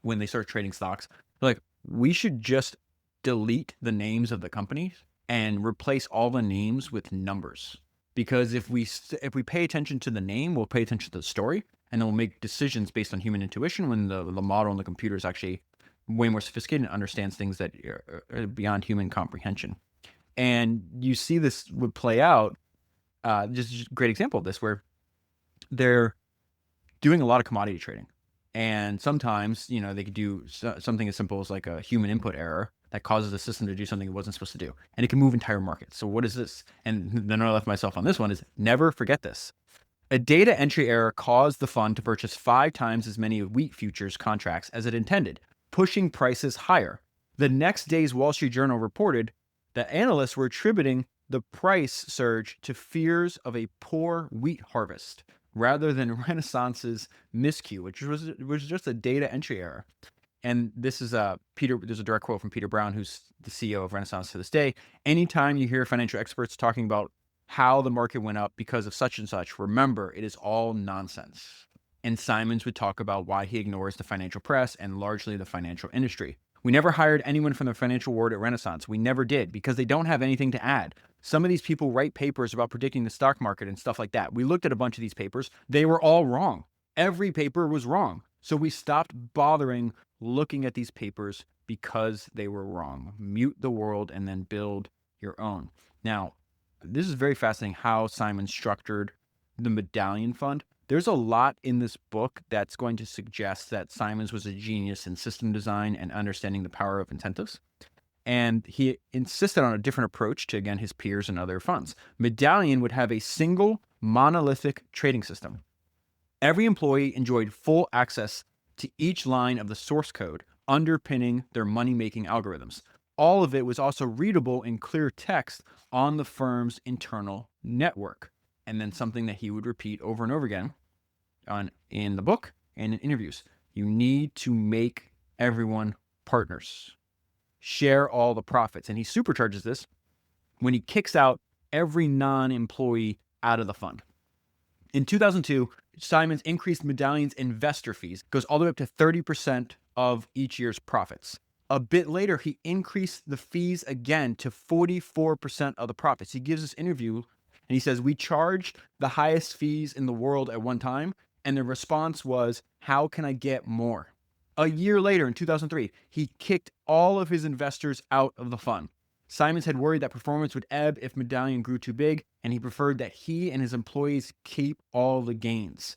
when they start trading stocks, like, we should just delete the names of the companies and replace all the names with numbers. Because if we pay attention to the name, we'll pay attention to the story, and then we'll make decisions based on human intuition when the model and the computer is actually way more sophisticated and understands things that are beyond human comprehension. And you see this would play out. Just a great example of this, where they're doing a lot of commodity trading. And sometimes, they could do something as simple as like a human input error that causes the system to do something it wasn't supposed to do. And it can move entire markets. So what is this? And then I left myself on this one is never forget this. A data entry error caused the fund to purchase 5 times as many wheat futures contracts as it intended, pushing prices higher. The next day's Wall Street Journal reported that analysts were attributing the price surge to fears of a poor wheat harvest, rather than Renaissance's miscue, which was just a data entry error. And this is there's a direct quote from Peter Brown, who's the CEO of Renaissance to this day. Anytime you hear financial experts talking about how the market went up because of such and such, remember, it is all nonsense. And Simons would talk about why he ignores the financial press and largely the financial industry. We never hired anyone from the financial world at Renaissance. We never did, because they don't have anything to add. Some of these people write papers about predicting the stock market and stuff like that. We looked at a bunch of these papers. They were all wrong. Every paper was wrong. So we stopped bothering looking at these papers because they were wrong. Mute the world and then build your own. Now, this is very fascinating how Simon structured the Medallion Fund. There's a lot in this book that's going to suggest that Simons was a genius in system design and understanding the power of incentives. And he insisted on a different approach to, again, his peers and other funds. Medallion would have a single monolithic trading system. Every employee enjoyed full access to each line of the source code underpinning their money-making algorithms. All of it was also readable in clear text on the firm's internal network. And then something that he would repeat over and over again in the book and in interviews. You need to make everyone partners. Share all the profits. And he supercharges this when he kicks out every non-employee out of the fund. In 2002, Simons increased Medallion's investor fees, goes all the way up to 30% of each year's profits. A bit later, he increased the fees again to 44% of the profits. He gives this interview and he says, "We charged the highest fees in the world at one time." And the response was, "How can I get more?" A year later, in 2003, he kicked all of his investors out of the fund. Simons had worried that performance would ebb if Medallion grew too big, and he preferred that he and his employees keep all the gains.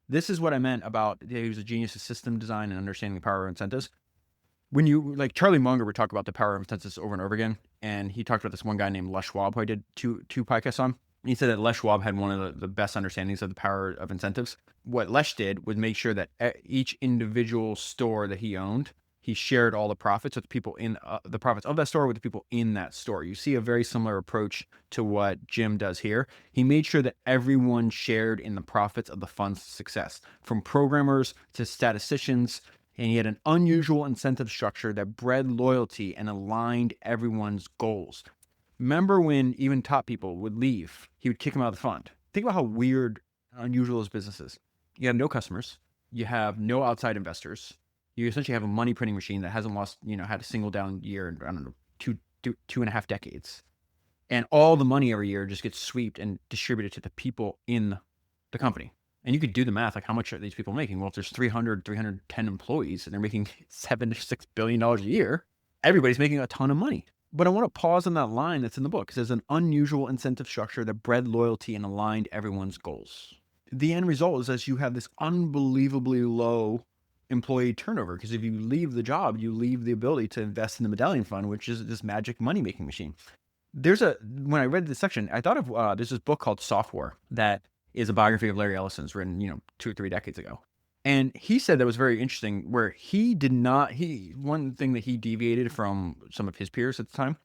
This is what I meant about he was a genius of system design and understanding the power of incentives. When you, like Charlie Munger would talk about the power of incentives over and over again, and he talked about this one guy named Les Schwab, who I did two podcasts on. He said that Les Schwab had one of the best understandings of the power of incentives. What Les did was make sure that each individual store that he owned, he shared all the profits with people in the profits of that store with the people in that store. You see a very similar approach to what Jim does here. He made sure that everyone shared in the profits of the fund's success, from programmers to statisticians, and he had an unusual incentive structure that bred loyalty and aligned everyone's goals. Remember when even top people would leave, he would kick them out of the fund. Think about how weird, unusual his business is. You have no customers. You have no outside investors. You essentially have a money printing machine that hasn't lost, had a single down year in, I don't know, two and a half decades. And all the money every year just gets swept and distributed to the people in the company. And you could do the math, like how much are these people making? Well, if there's 310 employees and they're making $7 to $6 billion a year, everybody's making a ton of money. But I want to pause on that line that's in the book. It says an unusual incentive structure that bred loyalty and aligned everyone's goals. The end result is that you have this unbelievably low employee turnover, because if you leave the job, you leave the ability to invest in the Medallion Fund, which is this magic money-making machine. When I read this section, I thought of there's this book called Software that is a biography of Larry Ellison's written, 2 or 3 decades ago. And he said that was very interesting, where one thing that he deviated from some of his peers at the time,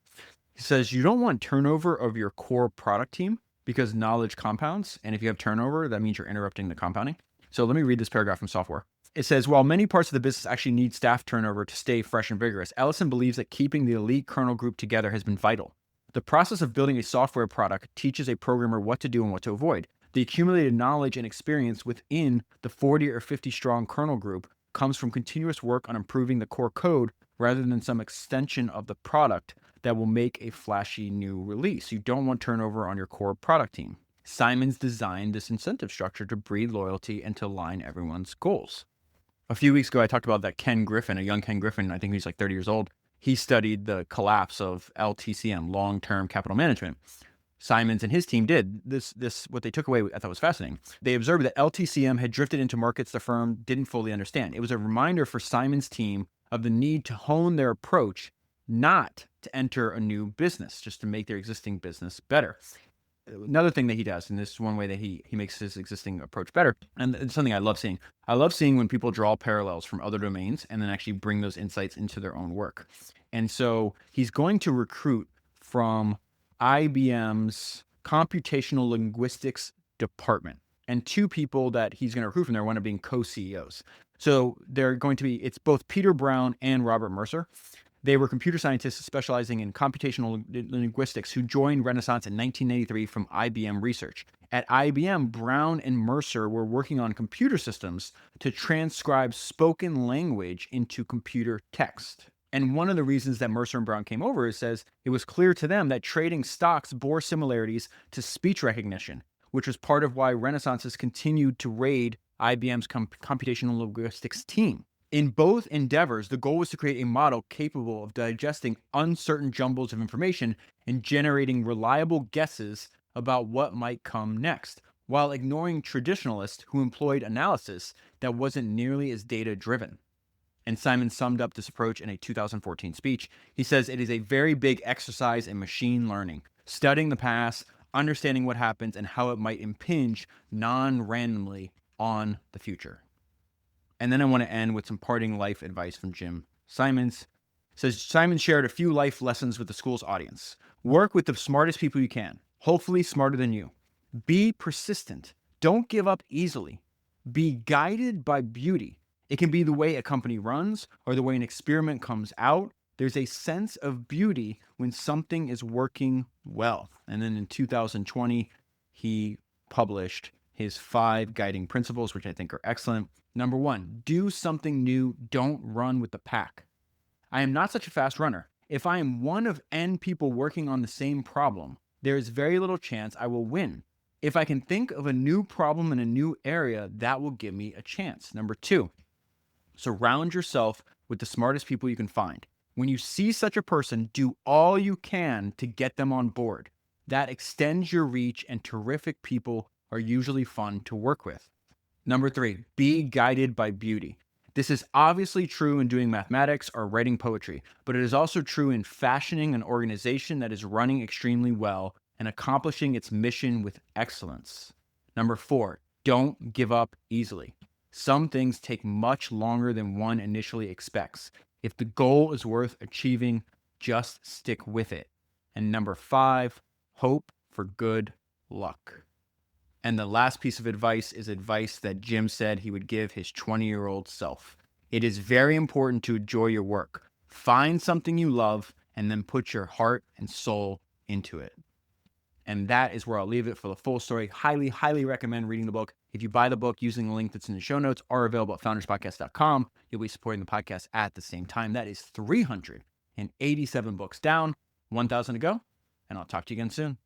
he says, you don't want turnover of your core product team because knowledge compounds. And if you have turnover, that means you're interrupting the compounding. So let me read this paragraph from Software. It says, while many parts of the business actually need staff turnover to stay fresh and vigorous, Ellison believes that keeping the elite kernel group together has been vital. The process of building a software product teaches a programmer what to do and what to avoid. The accumulated knowledge and experience within the 40 or 50 strong kernel group comes from continuous work on improving the core code rather than some extension of the product that will make a flashy new release. You don't want turnover on your core product team. Simon's designed this incentive structure to breed loyalty and to align everyone's goals. A few weeks ago, I talked about that Ken Griffin, a young Ken Griffin, I think he's like 30 years old. He studied the collapse of LTCM, long-term capital management. Simons and his team did this. What they took away, I thought was fascinating. They observed that LTCM had drifted into markets the firm didn't fully understand. It was a reminder for Simons' team of the need to hone their approach, not to enter a new business, just to make their existing business better. Another thing that he does, and this is one way that he makes his existing approach better, and it's something I love seeing. I love seeing when people draw parallels from other domains and then actually bring those insights into their own work. And so he's going to recruit from IBM's computational linguistics department, and two people that he's going to recruit from there wind up being co-CEOs. So they're going to be, it's both Peter Brown and Robert Mercer. They were computer scientists specializing in computational linguistics who joined Renaissance in 1993 from IBM Research. At IBM, Brown and Mercer were working on computer systems to transcribe spoken language into computer text. And one of the reasons that Mercer and Brown came over is says it was clear to them that trading stocks bore similarities to speech recognition, which was part of why Renaissance has continued to raid IBM's computational linguistics team. In both endeavors, the goal was to create a model capable of digesting uncertain jumbles of information and generating reliable guesses about what might come next, while ignoring traditionalists who employed analysis that wasn't nearly as data-driven. And Simon summed up this approach in a 2014 speech. He says it is a very big exercise in machine learning, studying the past, understanding what happens, and how it might impinge non-randomly on the future. And then I want to end with some parting life advice from Jim Simons. It says, Simon shared a few life lessons with the school's audience. Work with the smartest people you can, hopefully smarter than you. Be persistent. Don't give up easily. Be guided by beauty. It can be the way a company runs or the way an experiment comes out. There's a sense of beauty when something is working well. And then in 2020, he published his 5 guiding principles, which I think are excellent. Number 1, do something new. Don't run with the pack. I am not such a fast runner. If I am one of N people working on the same problem, there is very little chance I will win. If I can think of a new problem in a new area, that will give me a chance. Number 2, surround yourself with the smartest people you can find. When you see such a person, do all you can to get them on board. That extends your reach, and terrific people are usually fun to work with. Number 3, be guided by beauty. This is obviously true in doing mathematics or writing poetry, but it is also true in fashioning an organization that is running extremely well and accomplishing its mission with excellence. Number 4, don't give up easily. Some things take much longer than one initially expects. If the goal is worth achieving, just stick with it. And number 5, hope for good luck. And the last piece of advice is advice that Jim said he would give his 20-year-old self. It is very important to enjoy your work. Find something you love and then put your heart and soul into it. And that is where I'll leave it for the full story. Highly, highly recommend reading the book. If you buy the book using the link that's in the show notes or available at founderspodcast.com, you'll be supporting the podcast at the same time. That is 387 books down, 1,000 to go, and I'll talk to you again soon.